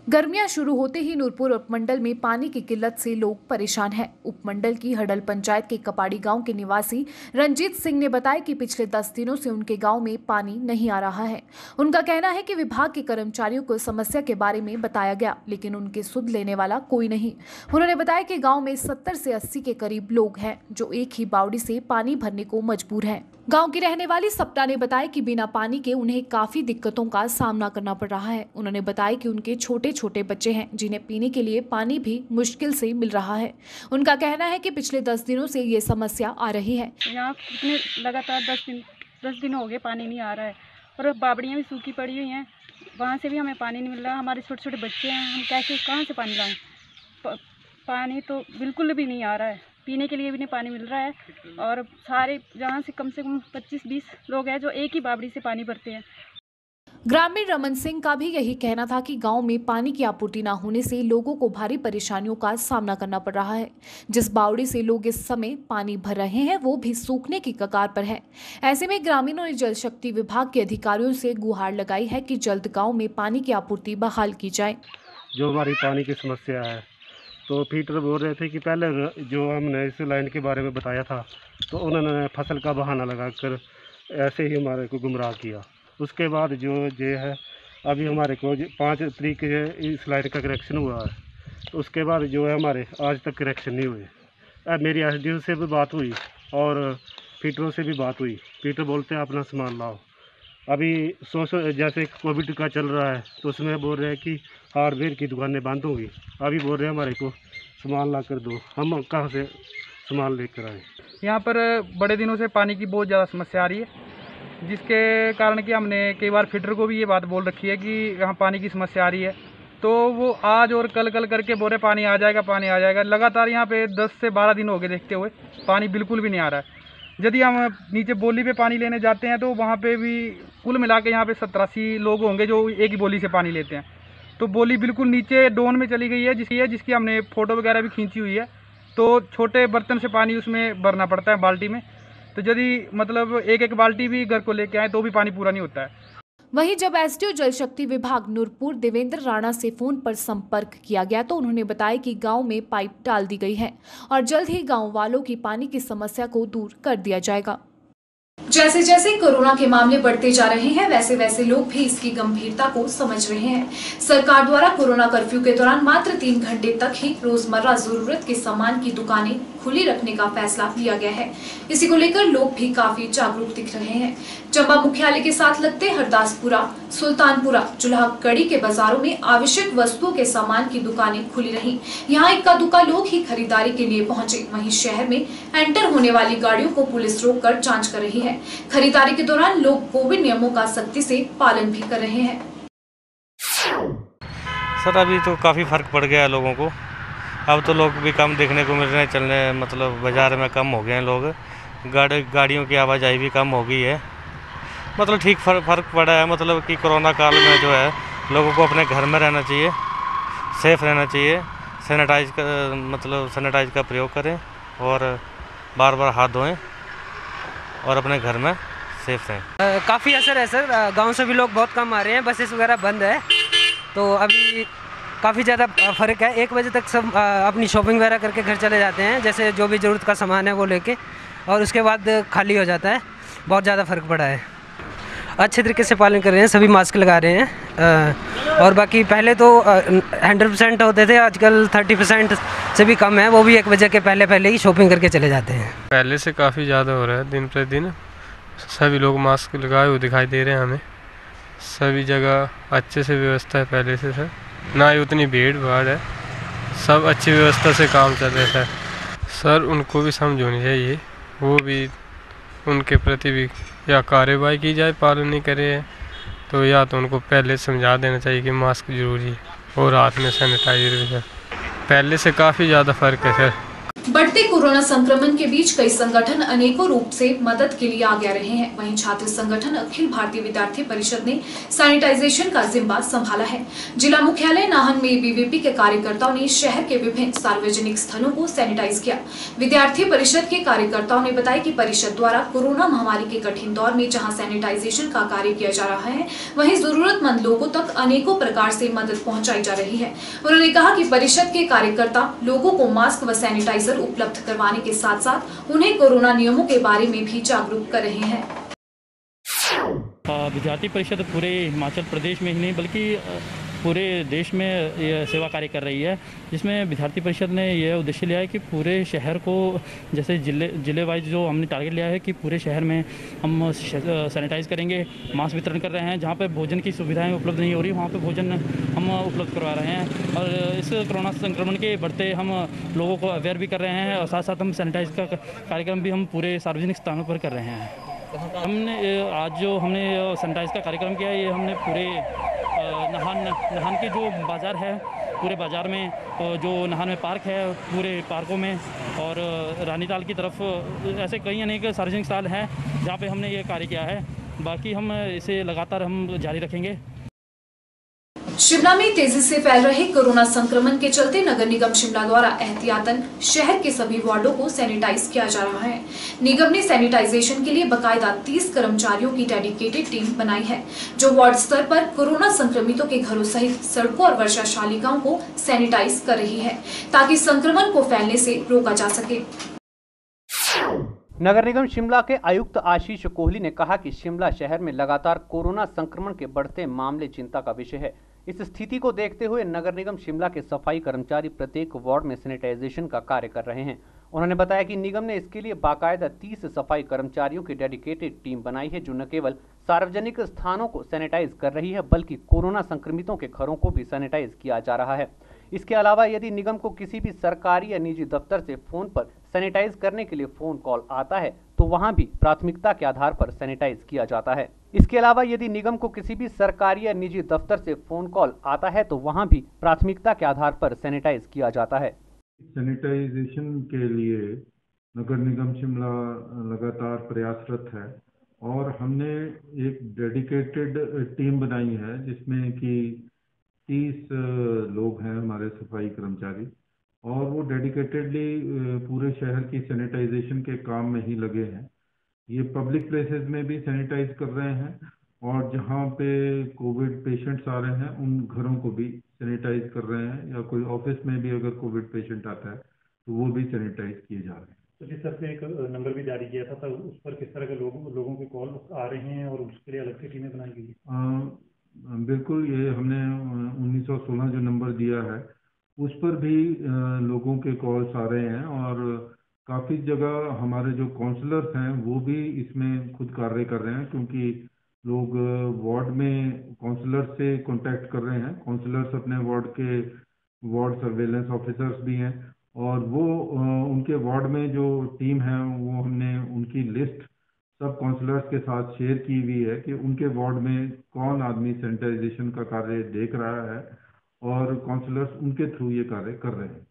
गर्मियां शुरू होते ही नूरपुर उपमंडल में पानी की किल्लत से लोग परेशान हैं। उपमंडल की हडल पंचायत के कपाड़ी गांव के निवासी रंजीत सिंह ने बताया कि पिछले 10 दिनों से उनके गांव में पानी नहीं आ रहा है। उनका कहना है कि विभाग के कर्मचारियों को समस्या के बारे में बताया गया, लेकिन उनके सुध लेने वाला कोई नहीं। उन्होंने बताया कि गाँव में 70 से 80 के करीब लोग हैं जो एक ही बावड़ी से पानी भरने को मजबूर हैं। गांव की रहने वाली सपना ने बताया कि बिना पानी के उन्हें काफी दिक्कतों का सामना करना पड़ रहा है। उन्होंने बताया कि उनके छोटे छोटे बच्चे हैं जिन्हें पीने के लिए पानी भी मुश्किल से मिल रहा है। उनका कहना है कि पिछले 10 दिनों से ये समस्या आ रही है। यहाँ कितने लगातार 10 दिन हो गए पानी नहीं आ रहा है और बावड़ियाँ भी सूखी पड़ी हुई हैं, वहाँ से भी हमें पानी नहीं मिल रहा। हमारे छोटे छोटे बच्चे हैं, हम कैसे कहाँ से पानी लाएँ? पानी तो बिल्कुल भी नहीं आ रहा है, पीने के लिए भी नहीं पानी मिल रहा है। और सारे जहाँ से कम 25-20 लोग हैं जो एक ही बावड़ी से पानी भरते हैं। ग्रामीण रमन सिंह का भी यही कहना था कि गांव में पानी की आपूर्ति न होने से लोगों को भारी परेशानियों का सामना करना पड़ रहा है। जिस बावड़ी से लोग इस समय पानी भर रहे हैं वो भी सूखने की कगार पर है। ऐसे में ग्रामीणों ने जल शक्ति विभाग के अधिकारियों से गुहार लगाई है कि जल्द गाँव में पानी की आपूर्ति बहाल की जाए। जो हमारी पानी की समस्या है, तो फीटर बोल रहे थे कि पहले जो हमने इस लाइन के बारे में बताया था तो उन्होंने फसल का बहाना लगाकर ऐसे ही हमारे को गुमराह किया। उसके बाद जो है अभी हमारे को 5 तारीख इस लाइन का करेक्शन हुआ है, तो उसके बाद जो है हमारे आज तक करेक्शन नहीं हुए। मेरी एसडीओ से भी बात हुई और फीटरों से भी बात हुई। फीटर बोलते हैं अपना सामान लाओ। अभी जैसे कोविड का चल रहा है तो उसमें बोल रहे हैं कि हार्डवेयर की दुकानें बंद होंगी। अभी बोल रहे हैं हमारे को सामान ला कर दो, हम कहाँ से सामान लेकर आए? यहाँ पर बड़े दिनों से पानी की बहुत ज़्यादा समस्या आ रही है, जिसके कारण कि हमने कई बार फीटर को भी ये बात बोल रखी है कि यहाँ पानी की समस्या आ रही है। तो वो आज और कल करके बोल रहे पानी आ जाएगा, पानी आ जाएगा। लगातार यहाँ पे 10 से 12 दिन हो गए देखते हुए पानी बिल्कुल भी नहीं आ रहा है। यदि हम नीचे बोली पे पानी लेने जाते हैं तो वहाँ पे भी कुल मिला के यहाँ पे 70-80 लोग होंगे जो एक ही बोली से पानी लेते हैं। तो बोली बिल्कुल नीचे डोन में चली गई है, जिसकी हमने फ़ोटो वगैरह भी खींची हुई है। तो छोटे बर्तन से पानी उसमें भरना पड़ता है बाल्टी में, तो यदि मतलब एक एक बाल्टी भी घर को लेके आए तो भी पानी पूरा नहीं होता है। वहीं जब एसडीओ जल शक्ति विभाग नूरपुर देवेंद्र राणा से फोन पर संपर्क किया गया तो उन्होंने बताया कि गांव में पाइप डाल दी गई है और जल्द ही गांव वालों की पानी की समस्या को दूर कर दिया जाएगा। जैसे जैसे कोरोना के मामले बढ़ते जा रहे हैं वैसे वैसे लोग भी इसकी गंभीरता को समझ रहे हैं। सरकार द्वारा कोरोना कर्फ्यू के दौरान मात्र 3 घंटे तक ही रोजमर्रा जरूरत के सामान की दुकानें खुली रखने का फैसला लिया गया है। इसी को लेकर लोग भी काफी जागरूक दिख रहे हैं। चंबा मुख्यालय के साथ लगते हरदासपुरा, सुल्तानपुरा, चुल्हाकड़ी के बाजारों में आवश्यक वस्तुओं के सामान की दुकानें खुली रहीं। यहाँ इक्का दुक्का लोग ही खरीदारी के लिए पहुंचे। वहीं शहर में एंटर होने वाली गाड़ियों को पुलिस रोककर जांच कर रही है। खरीदारी के दौरान लोग कोविड नियमों का सख्ती से पालन भी कर रहे हैं। सर अभी तो काफ़ी फर्क पड़ गया है लोगों को। अब तो लोग भी कम देखने को मिल रहे हैं, चलने मतलब बाज़ार में कम हो गए हैं लोग, गाड़ियों की आवाजाही भी कम हो गई है। मतलब ठीक फ़र्क पड़ा है। मतलब कि कोरोना काल में जो है लोगों को अपने घर में रहना चाहिए, सेफ़ रहना चाहिए, सैनिटाइज का प्रयोग करें और बार बार हाथ धोएं और अपने घर में सेफ रहें। काफ़ी असर है सर, गांव से भी लोग बहुत कम आ रहे हैं, बसेस वगैरह बंद है तो अभी काफ़ी ज़्यादा फ़र्क है। 1 बजे तक सब अपनी शॉपिंग वगैरह करके घर चले जाते हैं, जैसे जो भी ज़रूरत का सामान है वो लेके, और उसके बाद खाली हो जाता है। बहुत ज़्यादा फ़र्क पड़ा है। अच्छे तरीके से पालन कर रहे हैं, सभी मास्क लगा रहे हैं। और बाकी पहले तो 100% होते थे, आजकल 30% से भी कम है। वो भी 1 बजे के पहले ही शॉपिंग करके चले जाते हैं। पहले से काफ़ी ज़्यादा हो रहा है, दिन प्रतिदिन सभी लोग मास्क लगाए हुए दिखाई दे रहे हैं हमें। सभी जगह अच्छे से व्यवस्था है पहले से सर, ना ही उतनी भीड़ भाड़ है, सब अच्छी व्यवस्था से काम चल रहा है सर। उनको भी समझ होनी चाहिए, वो भी उनके प्रति भी या कार्रवाई की जाए, पालन नहीं करे तो या तो उनको पहले समझा देना चाहिए कि मास्क जरूरी है और हाथ में सैनिटाइजर भी है। पहले से काफ़ी ज़्यादा फ़र्क है सर। बढ़ते कोरोना संक्रमण के बीच कई संगठन अनेकों रूप से मदद के लिए आगे आ रहे हैं। वहीं छात्र संगठन अखिल भारतीय विद्यार्थी परिषद ने सैनिटाइजेशन का जिम्मा संभाला है। जिला मुख्यालय नाहन में बीवीपी के कार्यकर्ताओं ने शहर के विभिन्न सार्वजनिक स्थलों को सैनिटाइज किया। विद्यार्थी परिषद के कार्यकर्ताओं ने बताया कि परिषद द्वारा कोरोना महामारी के कठिन दौर में जहाँ सैनिटाइजेशन का कार्य किया जा रहा है, वहीं जरूरतमंद लोगों तक अनेकों प्रकार से मदद पहुँचाई जा रही है। उन्होंने कहा कि परिषद के कार्यकर्ता लोगों को मास्क व सैनिटाइजर उपलब्ध करवाने के साथ साथ उन्हें कोरोना नियमों के बारे में भी जागरूक कर रहे हैं। विद्यार्थी परिषद पूरे हिमाचल प्रदेश में ही नहीं बल्कि पूरे देश में ये सेवा कार्य कर रही है, जिसमें विद्यार्थी परिषद ने यह उद्देश्य लिया है कि पूरे शहर को, जैसे जिले वाइज जो हमने टारगेट लिया है कि पूरे शहर में हम सैनिटाइज करेंगे, मास्क वितरण कर रहे हैं। जहाँ पे भोजन की सुविधाएं उपलब्ध नहीं हो रही वहाँ पे भोजन हम उपलब्ध करवा रहे हैं और इस कोरोना संक्रमण के बढ़ते हम लोगों को अवेयर भी कर रहे हैं और साथ साथ हम सैनिटाइज का कार्यक्रम भी हम पूरे सार्वजनिक स्थानों पर कर रहे हैं। हमने आज जो हमने सैनिटाइज का कार्यक्रम किया है, ये हमने पूरे नाहन के जो बाज़ार है, पूरे बाज़ार में जो नाहन में पार्क है, पूरे पार्कों में और रानीताल की तरफ ऐसे कई अनेक सार्वजनिक स्थल हैं जहाँ पे हमने ये कार्य किया है। बाकी हम इसे लगातार हम जारी रखेंगे। शिमला में तेजी से फैल रहे कोरोना संक्रमण के चलते नगर निगम शिमला द्वारा एहतियातन शहर के सभी वार्डों को सैनिटाइज किया जा रहा है। निगम ने सैनिटाइजेशन के लिए बकायदा 30 कर्मचारियों की डेडिकेटेड टीम बनाई है, जो वार्ड स्तर पर कोरोना संक्रमितों के घरों सहित सड़कों और वर्षा शालिकाओं को सैनिटाइज कर रही है, ताकि संक्रमण को फैलने से रोका जा सके। नगर निगम शिमला के आयुक्त आशीष कोहली ने कहा कि शिमला शहर में लगातार कोरोना संक्रमण के बढ़ते मामले चिंता का विषय है। इस स्थिति को देखते हुए नगर निगम शिमला के सफाई कर्मचारी प्रत्येक वार्ड में सैनिटाइजेशन का कार्य कर रहे हैं। उन्होंने बताया कि निगम ने इसके लिए बाकायदा 30 सफाई कर्मचारियों की डेडिकेटेड टीम बनाई है, जो न केवल सार्वजनिक स्थानों को सैनिटाइज कर रही है बल्कि कोरोना संक्रमितों के घरों को भी सैनिटाइज किया जा रहा है। इसके अलावा यदि निगम को किसी भी सरकारी या निजी दफ्तर से फोन पर सैनिटाइज करने के लिए फोन कॉल आता है तो वहां भी प्राथमिकता के आधार पर सैनिटाइज किया जाता है। इसके अलावा यदि निगम को किसी भी सरकारी या निजी दफ्तर से फोन कॉल आता है तो वहां भी प्राथमिकता के आधार पर सैनिटाइज किया जाता है। सैनिटाइजेशन के लिए नगर निगम शिमला लगातार प्रयासरत है और हमने एक डेडिकेटेड टीम बनाई है जिसमें कि 30 लोग हैं हमारे सफाई कर्मचारी, और वो डेडिकेटेडली पूरे शहर की सैनिटाइजेशन के काम में ही लगे हैं। ये पब्लिक प्लेसेस में भी सैनिटाइज कर रहे हैं, और जहाँ पे कोविड पेशेंट्स आ रहे हैं उन घरों को भी सैनिटाइज कर रहे हैं, या कोई ऑफिस में भी अगर कोविड पेशेंट आता है तो वो भी सैनिटाइज किए जा रहे हैं। तो जिस तरह से एक नंबर भी जारी किया था उस पर किस तरह के लोगों के कॉल आ रहे हैं और उसके लिए अलग से टीमें बनाई गई है? बिल्कुल, ये हमने 1916 जो नंबर दिया है उस पर भी लोगों के कॉल्स आ रहे हैं, और काफ़ी जगह हमारे जो काउंसलर्स हैं वो भी इसमें खुद कार्य कर रहे हैं, क्योंकि लोग वार्ड में काउंसलर से कांटेक्ट कर रहे हैं। काउंसलर्स अपने वार्ड सर्वेलेंस ऑफिसर्स भी हैं, और वो उनके वार्ड में जो टीम है वो हमने उनकी लिस्ट सब काउंसलर्स के साथ शेयर की हुई है कि उनके वार्ड में कौन आदमी सैनिटाइजेशन का कार्य देख रहा है, और काउंसलर्स उनके थ्रू ये कार्य कर रहे हैं।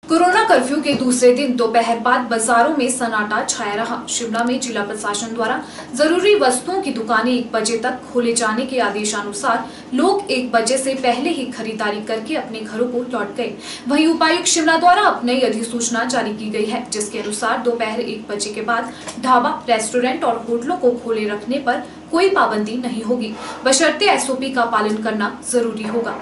कोरोना कर्फ्यू के दूसरे दिन दोपहर बाद बाजारों में सन्नाटा छाया रहा। शिमला में जिला प्रशासन द्वारा जरूरी वस्तुओं की दुकानें 1 बजे तक खोले जाने के आदेशानुसार लोग 1 बजे से पहले ही खरीदारी करके अपने घरों को लौट गए। वहीं उपायुक्त शिमला द्वारा अब नई अधिसूचना जारी की गई है, जिसके अनुसार दोपहर 1 बजे के बाद ढाबा, रेस्टोरेंट और होटलों को खोले रखने पर कोई पाबंदी नहीं होगी, बशर्ते SOP का पालन करना जरूरी होगा।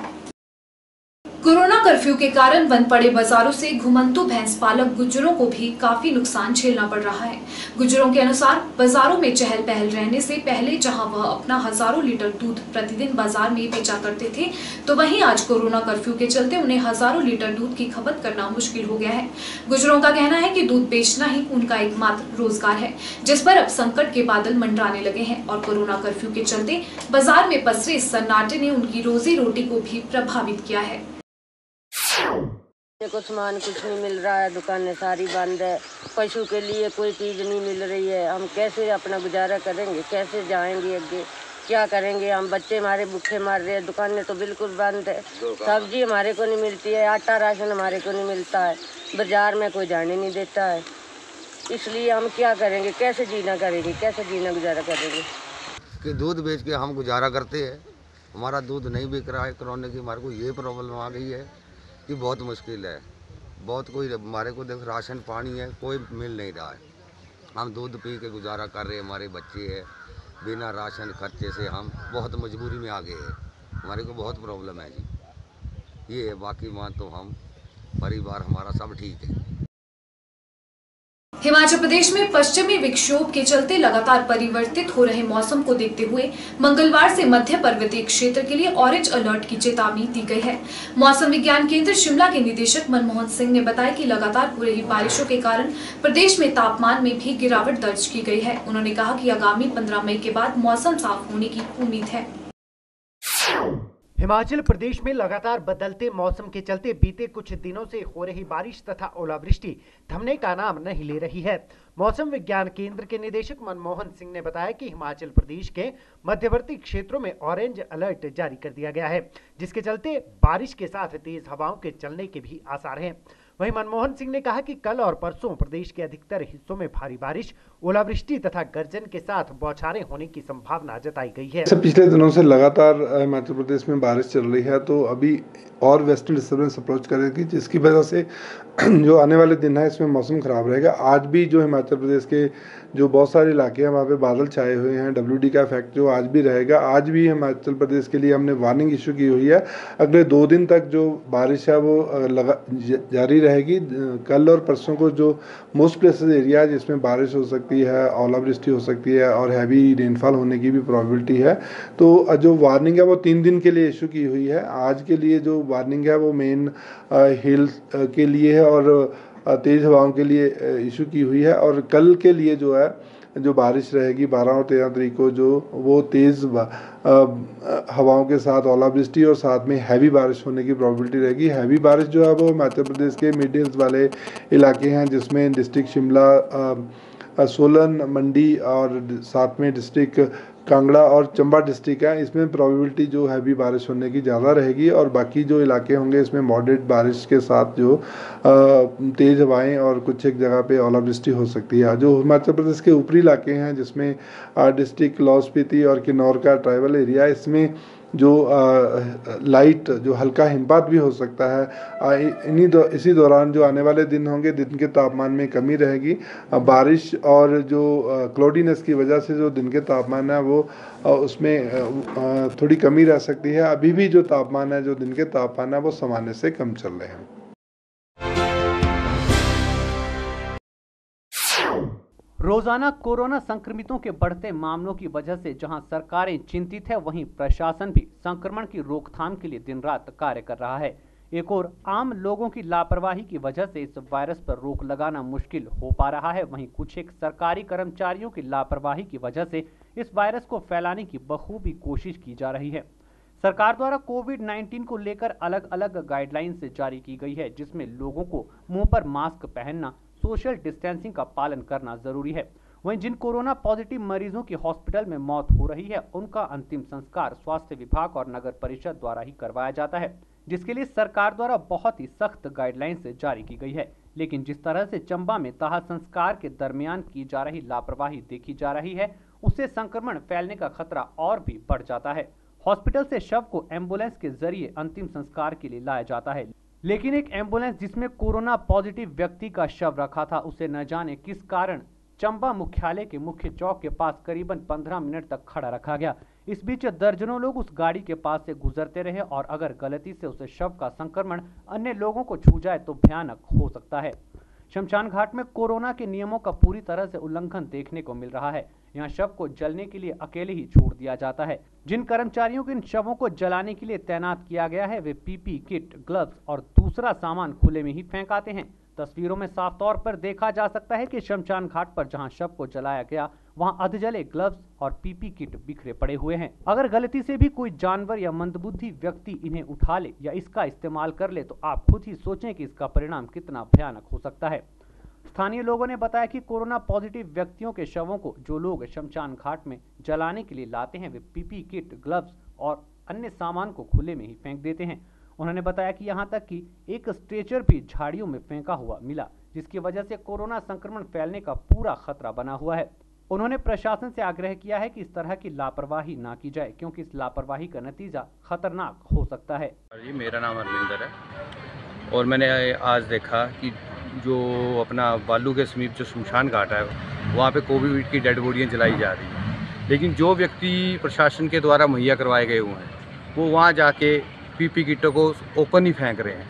कोरोना कर्फ्यू के कारण बंद पड़े बाजारों से घुमंतु भैंस पालक गुज्जरों को भी काफी नुकसान झेलना पड़ रहा है। गुज्जरों के अनुसार बाजारों में चहल पहल रहने से पहले जहां वह अपना हजारों लीटर दूध प्रतिदिन बाजार में बेचा करते थे, तो वहीं आज कोरोना कर्फ्यू के चलते उन्हें हजारों लीटर दूध की खपत करना मुश्किल हो गया है। गुज्जरों का कहना है कि दूध बेचना ही उनका एकमात्र रोजगार है, जिस पर अब संकट के बादल मंडराने लगे हैं, और कोरोना कर्फ्यू के चलते बाजार में पसरे इस सन्नाटे ने उनकी रोजी रोटी को भी प्रभावित किया है। को सामान कुछ नहीं मिल रहा है, दुकानें सारी बंद है, पशु के लिए कोई चीज़ नहीं मिल रही है। हम कैसे अपना गुजारा करेंगे, कैसे जाएंगे आगे, क्या करेंगे? हम बच्चे हमारे भूखे मर रहे हैं, दुकानें तो बिल्कुल बंद है, सब्जी हमारे को नहीं मिलती है, आटा राशन हमारे को नहीं मिलता है, बाजार में कोई जाने नहीं देता है। इसलिए हम क्या करेंगे, कैसे जीना करेंगे, कैसे जीना गुजारा करेंगे? कि दूध बेच के हम गुजारा करते हैं, हमारा दूध नहीं बिक रहा है। कोरोना की हमारे को ये प्रॉब्लम आ गई है कि बहुत मुश्किल है, बहुत कोई हमारे को देख राशन पानी है कोई मिल नहीं रहा है। हम दूध पी के गुजारा कर रहे हैं, हमारे बच्चे हैं, बिना राशन खर्चे से हम बहुत मजबूरी में आ गए हैं। हमारे को बहुत प्रॉब्लम है जी, ये है। बाकी मान तो हम परिवार हमारा सब ठीक है। हिमाचल प्रदेश में पश्चिमी विक्षोभ के चलते लगातार परिवर्तित हो रहे मौसम को देखते हुए मंगलवार से मध्य पर्वतीय क्षेत्र के लिए ऑरेंज अलर्ट की चेतावनी दी गई है। मौसम विज्ञान केंद्र शिमला के निदेशक मनमोहन सिंह ने बताया कि लगातार हो रही बारिशों के कारण प्रदेश में तापमान में भी गिरावट दर्ज की गई है। उन्होंने कहा कि आगामी 15 मई के बाद मौसम साफ होने की उम्मीद है। हिमाचल प्रदेश में लगातार बदलते मौसम के चलते बीते कुछ दिनों से हो रही बारिश तथा ओलावृष्टि थमने का नाम नहीं ले रही है। मौसम विज्ञान केंद्र के निदेशक मनमोहन सिंह ने बताया कि हिमाचल प्रदेश के मध्यवर्ती क्षेत्रों में ऑरेंज अलर्ट जारी कर दिया गया है, जिसके चलते बारिश के साथ तेज हवाओं के चलने के भी आसार हैं। वहीं मनमोहन सिंह ने कहा कि कल और परसों प्रदेश के अधिकतर हिस्सों में भारी बारिश, ओलावृष्टि तथा गर्जन के साथ बौछारें होने की संभावना जताई गई है। पिछले दिनों से लगातार हिमाचल प्रदेश में बारिश चल रही है, तो अभी और वेस्टर्न डिस्टर्बेंस अप्रोच करेगी, जिसकी वजह से जो आने वाले दिन है इसमें मौसम खराब रहेगा। आज भी जो हिमाचल प्रदेश के जो बहुत सारे इलाके हैं वहाँ पे बादल छाए हुए हैं, WD का इफेक्ट जो आज भी रहेगा। आज भी हिमाचल प्रदेश के लिए हमने वार्निंग इशू की हुई है। अगले 2 दिन तक जो बारिश है वो जारी रहेगी। कल और परसों को जो मोस्ट प्लेसेस एरिया है जिसमें बारिश हो सकती है, ओलावृष्टि हो सकती है और हैवी रेनफॉल होने की भी प्रोबेबिलिटी है। तो जो वार्निंग है वो 3 दिन के लिए इशू की हुई है। आज के लिए जो वार्निंग है वो मेन हिल्स के लिए है और तेज़ हवाओं के लिए इशू की हुई है। और कल के लिए जो है जो बारिश रहेगी 12 और 13 तारीख को, जो वो तेज़ हवाओं के साथ ओलावृष्टि और साथ में हैवी बारिश होने की प्रोबेबिलिटी रहेगी। हैवी बारिश जो है वो हिमाचल प्रदेश के मिड हिल्स वाले इलाके हैं, जिसमें डिस्ट्रिक्ट शिमला, सोलन, मंडी और साथ में डिस्ट्रिक्ट कांगड़ा और चंबा डिस्ट्रिक्ट है। इसमें प्रोबेबिलिटी जो हैवी बारिश होने की ज़्यादा रहेगी। और बाकी जो इलाके होंगे इसमें मॉडरेट बारिश के साथ जो तेज़ हवाएं और कुछ एक जगह पे ओलावृष्टि हो सकती है। जो हिमाचल प्रदेश के ऊपरी इलाके हैं जिसमें डिस्ट्रिक्ट लाहौल स्पीति और किन्नौर का ट्राइबल एरिया, इसमें जो लाइट जो हल्का हिमपात भी हो सकता है। इसी दौरान जो आने वाले दिन होंगे, दिन के तापमान में कमी रहेगी। बारिश और जो क्लाउडीनेस की वजह से जो दिन के तापमान है वो उसमें थोड़ी कमी रह सकती है। अभी भी जो तापमान है, जो दिन के तापमान है वो सामान्य से कम चल रहे हैं। रोजाना कोरोना संक्रमितों के बढ़ते मामलों की वजह से जहां सरकारें चिंतित है, वहीं प्रशासन भी संक्रमण की रोकथाम के लिए दिन रात कार्य कर रहा है। एक और आम लोगों की लापरवाही की वजह से इस वायरस पर रोक लगाना मुश्किल हो पा रहा है। वहीं कुछ एक सरकारी कर्मचारियों की लापरवाही की वजह से इस वायरस को फैलाने की बखूबी कोशिश की जा रही है। सरकार द्वारा कोविड-19 को लेकर अलग अलग गाइडलाइंस जारी की गई है, जिसमें लोगों को मुंह पर मास्क पहनना, सोशल डिस्टेंसिंग का पालन करना जरूरी है। वहीं जिन कोरोना पॉजिटिव मरीजों की हॉस्पिटल में मौत हो रही है, उनका अंतिम संस्कार स्वास्थ्य विभाग और नगर परिषद द्वारा ही करवाया जाता है, जिसके लिए सरकार द्वारा बहुत ही सख्त गाइडलाइंस जारी की गई है। लेकिन जिस तरह से चंबा में दाह संस्कार के दरमियान की जा रही लापरवाही देखी जा रही है, उससे संक्रमण फैलने का खतरा और भी बढ़ जाता है। हॉस्पिटल से शव को एम्बुलेंस के जरिए अंतिम संस्कार के लिए लाया जाता है, लेकिन एक एम्बुलेंस जिसमें कोरोना पॉजिटिव व्यक्ति का शव रखा था, उसे न जाने किस कारण चंबा मुख्यालय के मुख्य चौक के पास करीबन 15 मिनट तक खड़ा रखा गया। इस बीच दर्जनों लोग उस गाड़ी के पास से गुजरते रहे और अगर गलती से उस शव का संक्रमण अन्य लोगों को छू जाए तो भयानक हो सकता है। शमशान घाट में कोरोना के नियमों का पूरी तरह से उल्लंघन देखने को मिल रहा है। यहाँ शव को जलने के लिए अकेले ही छोड़ दिया जाता है। जिन कर्मचारियों को इन शवों को जलाने के लिए तैनात किया गया है, वे पीपी किट, ग्लव्स और दूसरा सामान खुले में ही फेंक आते हैं। तस्वीरों में साफ तौर पर देखा जा सकता है कि शमशान घाट पर जहां शव को जलाया गया, वहां अधजले ग्लव्स और पीपी किट बिखरे पड़े हुए हैं। अगर गलती से भी कोई जानवर या मंदबुद्धि व्यक्ति इन्हें उठा ले या इसका इस्तेमाल कर ले तो आप खुद ही सोचें कि इसका परिणाम कितना भयानक हो सकता है। स्थानीय लोगों ने बताया कि कोरोना पॉजिटिव व्यक्तियों के शवों को जो लोग शमशान घाट में जलाने के लिए लाते हैं, वे पीपी किट, ग्लव्स और अन्य सामान को खुले में ही फेंक देते हैं। उन्होंने बताया कि यहां तक कि एक स्ट्रेचर भी झाड़ियों में फेंका हुआ मिला, जिसकी वजह से कोरोना संक्रमण फैलने का पूरा खतरा बना हुआ है। उन्होंने प्रशासन से आग्रह किया है कि इस तरह की लापरवाही ना की जाए, क्योंकि इस लापरवाही का नतीजा खतरनाक हो सकता है। जी, मेरा नाम अरविंदर है और मैंने आज देखा कि जो अपना बालू के समीप जो शमशान घाट है, वहाँ पे कोविड की डेड बॉडियाँ जलाई जा रही हैं, लेकिन जो व्यक्ति प्रशासन के द्वारा मुहैया करवाए गए हुए हैं, वो वहाँ जाके पीपी किटों को ओपन ही फेंक रहे हैं,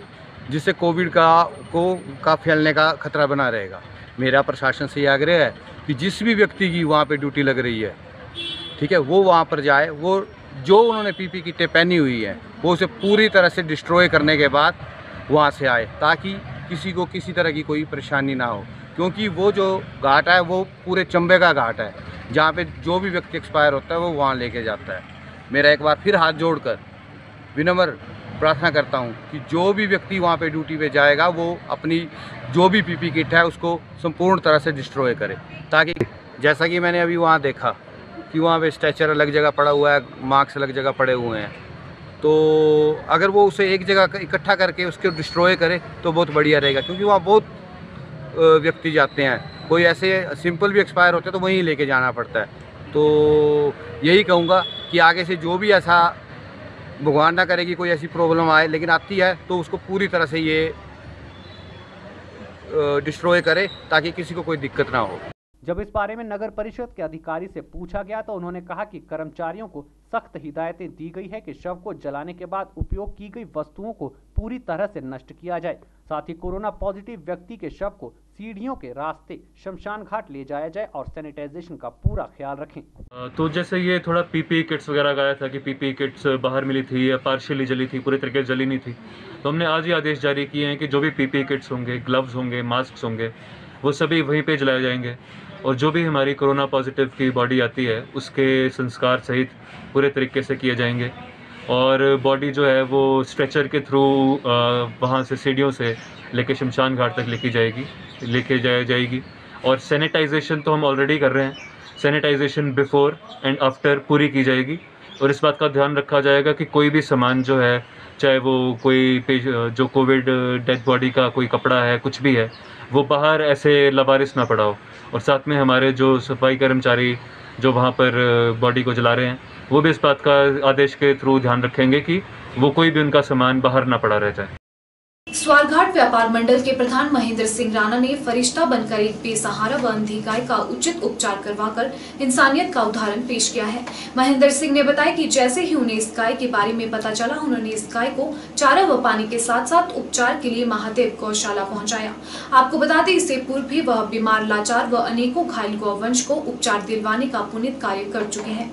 जिससे कोविड का फैलने का खतरा बना रहेगा। मेरा प्रशासन से ये आग्रह है कि जिस भी व्यक्ति की वहाँ पे ड्यूटी लग रही है, ठीक है, वो वहाँ पर जाए, वो जो उन्होंने पीपी किटें पहनी हुई हैं वो उसे पूरी तरह से डिस्ट्रॉय करने के बाद वहाँ से आए, ताकि किसी को किसी तरह की कोई परेशानी ना हो। क्योंकि वो जो घाट है वो पूरे चंबे का घाट है, जहाँ पे जो भी व्यक्ति एक्सपायर होता है वो वहाँ लेके जाता है। मेरा एक बार फिर हाथ जोड़कर विनम्र प्रार्थना करता हूँ कि जो भी व्यक्ति वहाँ पे ड्यूटी पे जाएगा वो अपनी जो भी पीपी किट है उसको संपूर्ण तरह से डिस्ट्रॉय करे, ताकि जैसा कि मैंने अभी वहाँ देखा कि वहाँ पे स्ट्रेचर अलग जगह पड़ा हुआ है, मास्क अलग जगह पड़े हुए हैं, तो अगर वो उसे एक जगह इकट्ठा करके उसको डिस्ट्रॉय करे तो बहुत बढ़िया रहेगा। क्योंकि वहाँ बहुत व्यक्ति जाते हैं, कोई ऐसे सिंपल भी एक्सपायर होते हैं तो वहीं लेके जाना पड़ता है। तो यही कहूँगा कि आगे से जो भी ऐसा, भगवान ना करे कि कोई ऐसी प्रॉब्लम आए, लेकिन आती है तो उसको पूरी तरह से ये डिस्ट्रॉय करे, ताकि किसी को कोई दिक्कत ना हो। जब इस बारे में नगर परिषद के अधिकारी से पूछा गया तो उन्होंने कहा कि कर्मचारियों को सख्त हिदायतें दी गई है कि शव को जलाने के बाद उपयोग की गई वस्तुओं को पूरी तरह से नष्ट किया जाए। साथ ही कोरोना पॉजिटिव व्यक्ति के शव को सीढ़ियों के रास्ते शमशान घाट ले जाया जाए और सैनिटाइजेशन का पूरा ख्याल रखें। तो जैसे ये थोड़ा पीपी किट्स वगैरह का आया था कि पीपी किट्स बाहर मिली थी या पार्शियली जली थी, पूरे तरीके से जली नहीं थी, तो हमने आज ही आदेश जारी किए हैं कि जो भी पीपी किट्स होंगे, ग्लव्स होंगे, मास्क होंगे, वो सभी वहीं पे जलाए जाएंगे और जो भी हमारी कोरोना पॉजिटिव की बॉडी आती है उसके संस्कार सहित पूरे तरीके से किए जाएंगे। और बॉडी जो है वो स्ट्रेचर के थ्रू वहाँ से सीढ़ियों से लेके शमशान घाट तक लेके जाएगी। और सैनिटाइजेशन तो हम ऑलरेडी कर रहे हैं, सैनिटाइजेशन बिफोर एंड आफ्टर पूरी की जाएगी। और इस बात का ध्यान रखा जाएगा कि कोई भी सामान जो है चाहे वो कोई जो कोविड डेड बॉडी का कोई कपड़ा है, कुछ भी है, वो बाहर ऐसे लवारिस ना पड़ा हो। और साथ में हमारे जो सफाई कर्मचारी जो वहाँ पर बॉडी को जला रहे हैं, वो भी इस बात का आदेश के थ्रू ध्यान रखेंगे कि वो कोई भी उनका सामान बाहर ना पड़ा रह जाए। स्वारघाट व्यापार मंडल के प्रधान महेंद्र सिंह राणा ने फरिश्ता बनकर एक बेसहारा व अंधी गाय का उचित उपचार करवाकर इंसानियत का उदाहरण पेश किया है। महेंद्र सिंह ने बताया कि जैसे ही उन्हें इस गाय के बारे में पता चला, उन्होंने इस गाय को चारा व पानी के साथ साथ उपचार के लिए महादेव गौशाला पहुंचाया। आपको बता दें, इससे पूर्व भी वह बीमार, लाचार व अनेकों घायल गौवंश को उपचार दिलवाने का पुनीत कार्य कर चुके हैं।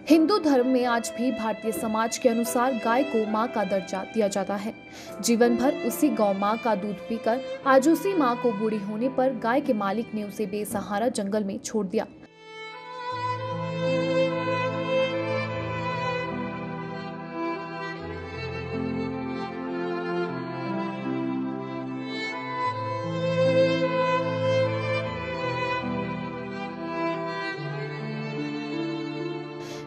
हिंदू धर्म में आज भी भारतीय समाज के अनुसार गाय को मां का दर्जा दिया जाता है। जीवन भर उसी गौ मां का दूध पीकर आज उसी मां को बूढ़ी होने पर गाय के मालिक ने उसे बेसहारा जंगल में छोड़ दिया।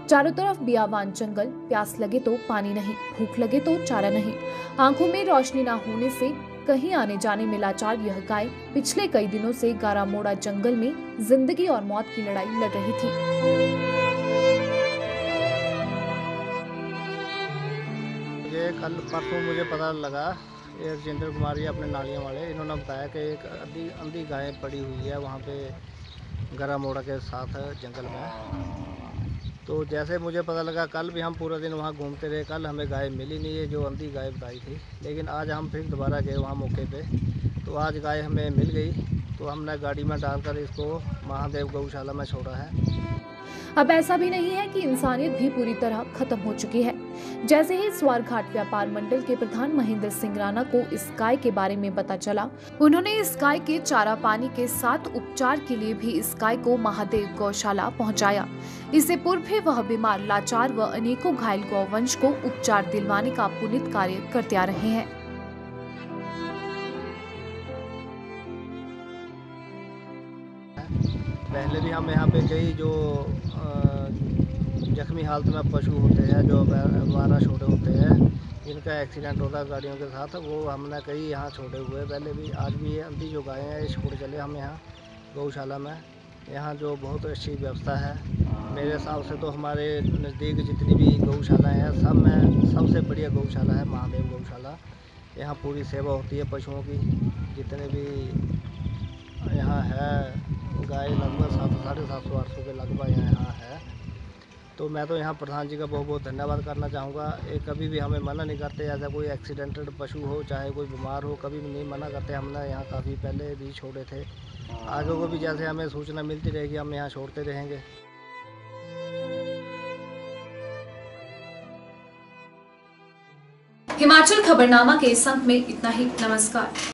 चारों तरफ बियावान जंगल, प्यास लगे तो पानी नहीं, भूख लगे तो चारा नहीं, आंखों में रोशनी न होने से कहीं आने जाने में लाचार यह गाय पिछले कई दिनों से गारामोड़ा जंगल में जिंदगी और मौत की लड़ाई लड़ रही थी। ये कल परसों मुझे पता लगा, ये राजेंद्र कुमार जी अपने नालियां वाले, इन्होंने बताया कि एक अंधी गाय पड़ी हुई है वहाँ पे गारामोड़ा के साथ जंगल में। तो जैसे मुझे पता लगा, कल भी हम पूरा दिन वहाँ घूमते रहे, कल हमें गाय मिली नहीं है जो अंधी गाय बताई थी। लेकिन आज हम फिर दोबारा गए वहाँ मौके पे, तो आज गाय हमें मिल गई। तो हमने गाड़ी में डालकर इसको महादेव गौशाला में छोड़ा है। अब ऐसा भी नहीं है कि इंसानियत भी पूरी तरह खत्म हो चुकी है। जैसे ही स्वारघाट व्यापार मंडल के प्रधान महेंद्र सिंह राणा को इस गाय के बारे में पता चला, उन्होंने इस गाय के चारा पानी के साथ उपचार के लिए भी इस गाय को महादेव गौशाला पहुंचाया। इससे पूर्व भी वह बीमार, लाचार व अनेकों घायल गौवंश को उपचार दिलवाने का पुनीत कार्य करते आ रहे हैं। पहले भी हम यहाँ पे कई जो जख्मी हालत में पशु होते हैं, जो आवारा छोटे होते हैं, जिनका एक्सीडेंट होता है गाड़ियों के साथ, वो हमने कई यहाँ छोड़े हुए पहले भी। आज भी ये अंधी जो गायें हैं, ये छोड़ चले हम यहाँ गौशाला में। यहाँ जो बहुत अच्छी व्यवस्था है मेरे हिसाब से, तो हमारे नज़दीक जितनी भी गौशालाएँ हैं, सब में सबसे बढ़िया गौशाला है महादेव गौशाला। यहाँ पूरी सेवा होती है पशुओं की। जितने भी यहाँ है गाय लगभग 750-800 के लगभग यहाँ है। तो मैं तो यहाँ प्रधान जी का बहुत बहुत धन्यवाद करना चाहूँगा। ये कभी भी हमें मना नहीं करते, ऐसा कोई एक्सीडेंटेड पशु हो, चाहे कोई बीमार हो, कभी भी नहीं मना करते। हमने यहाँ काफ़ी पहले भी छोड़े थे, आगे को भी जैसे हमें सूचना मिलती रहेगी हम यहाँ छोड़ते रहेंगे। हिमाचल खबरनामा के इस अंक में इतना ही। नमस्कार।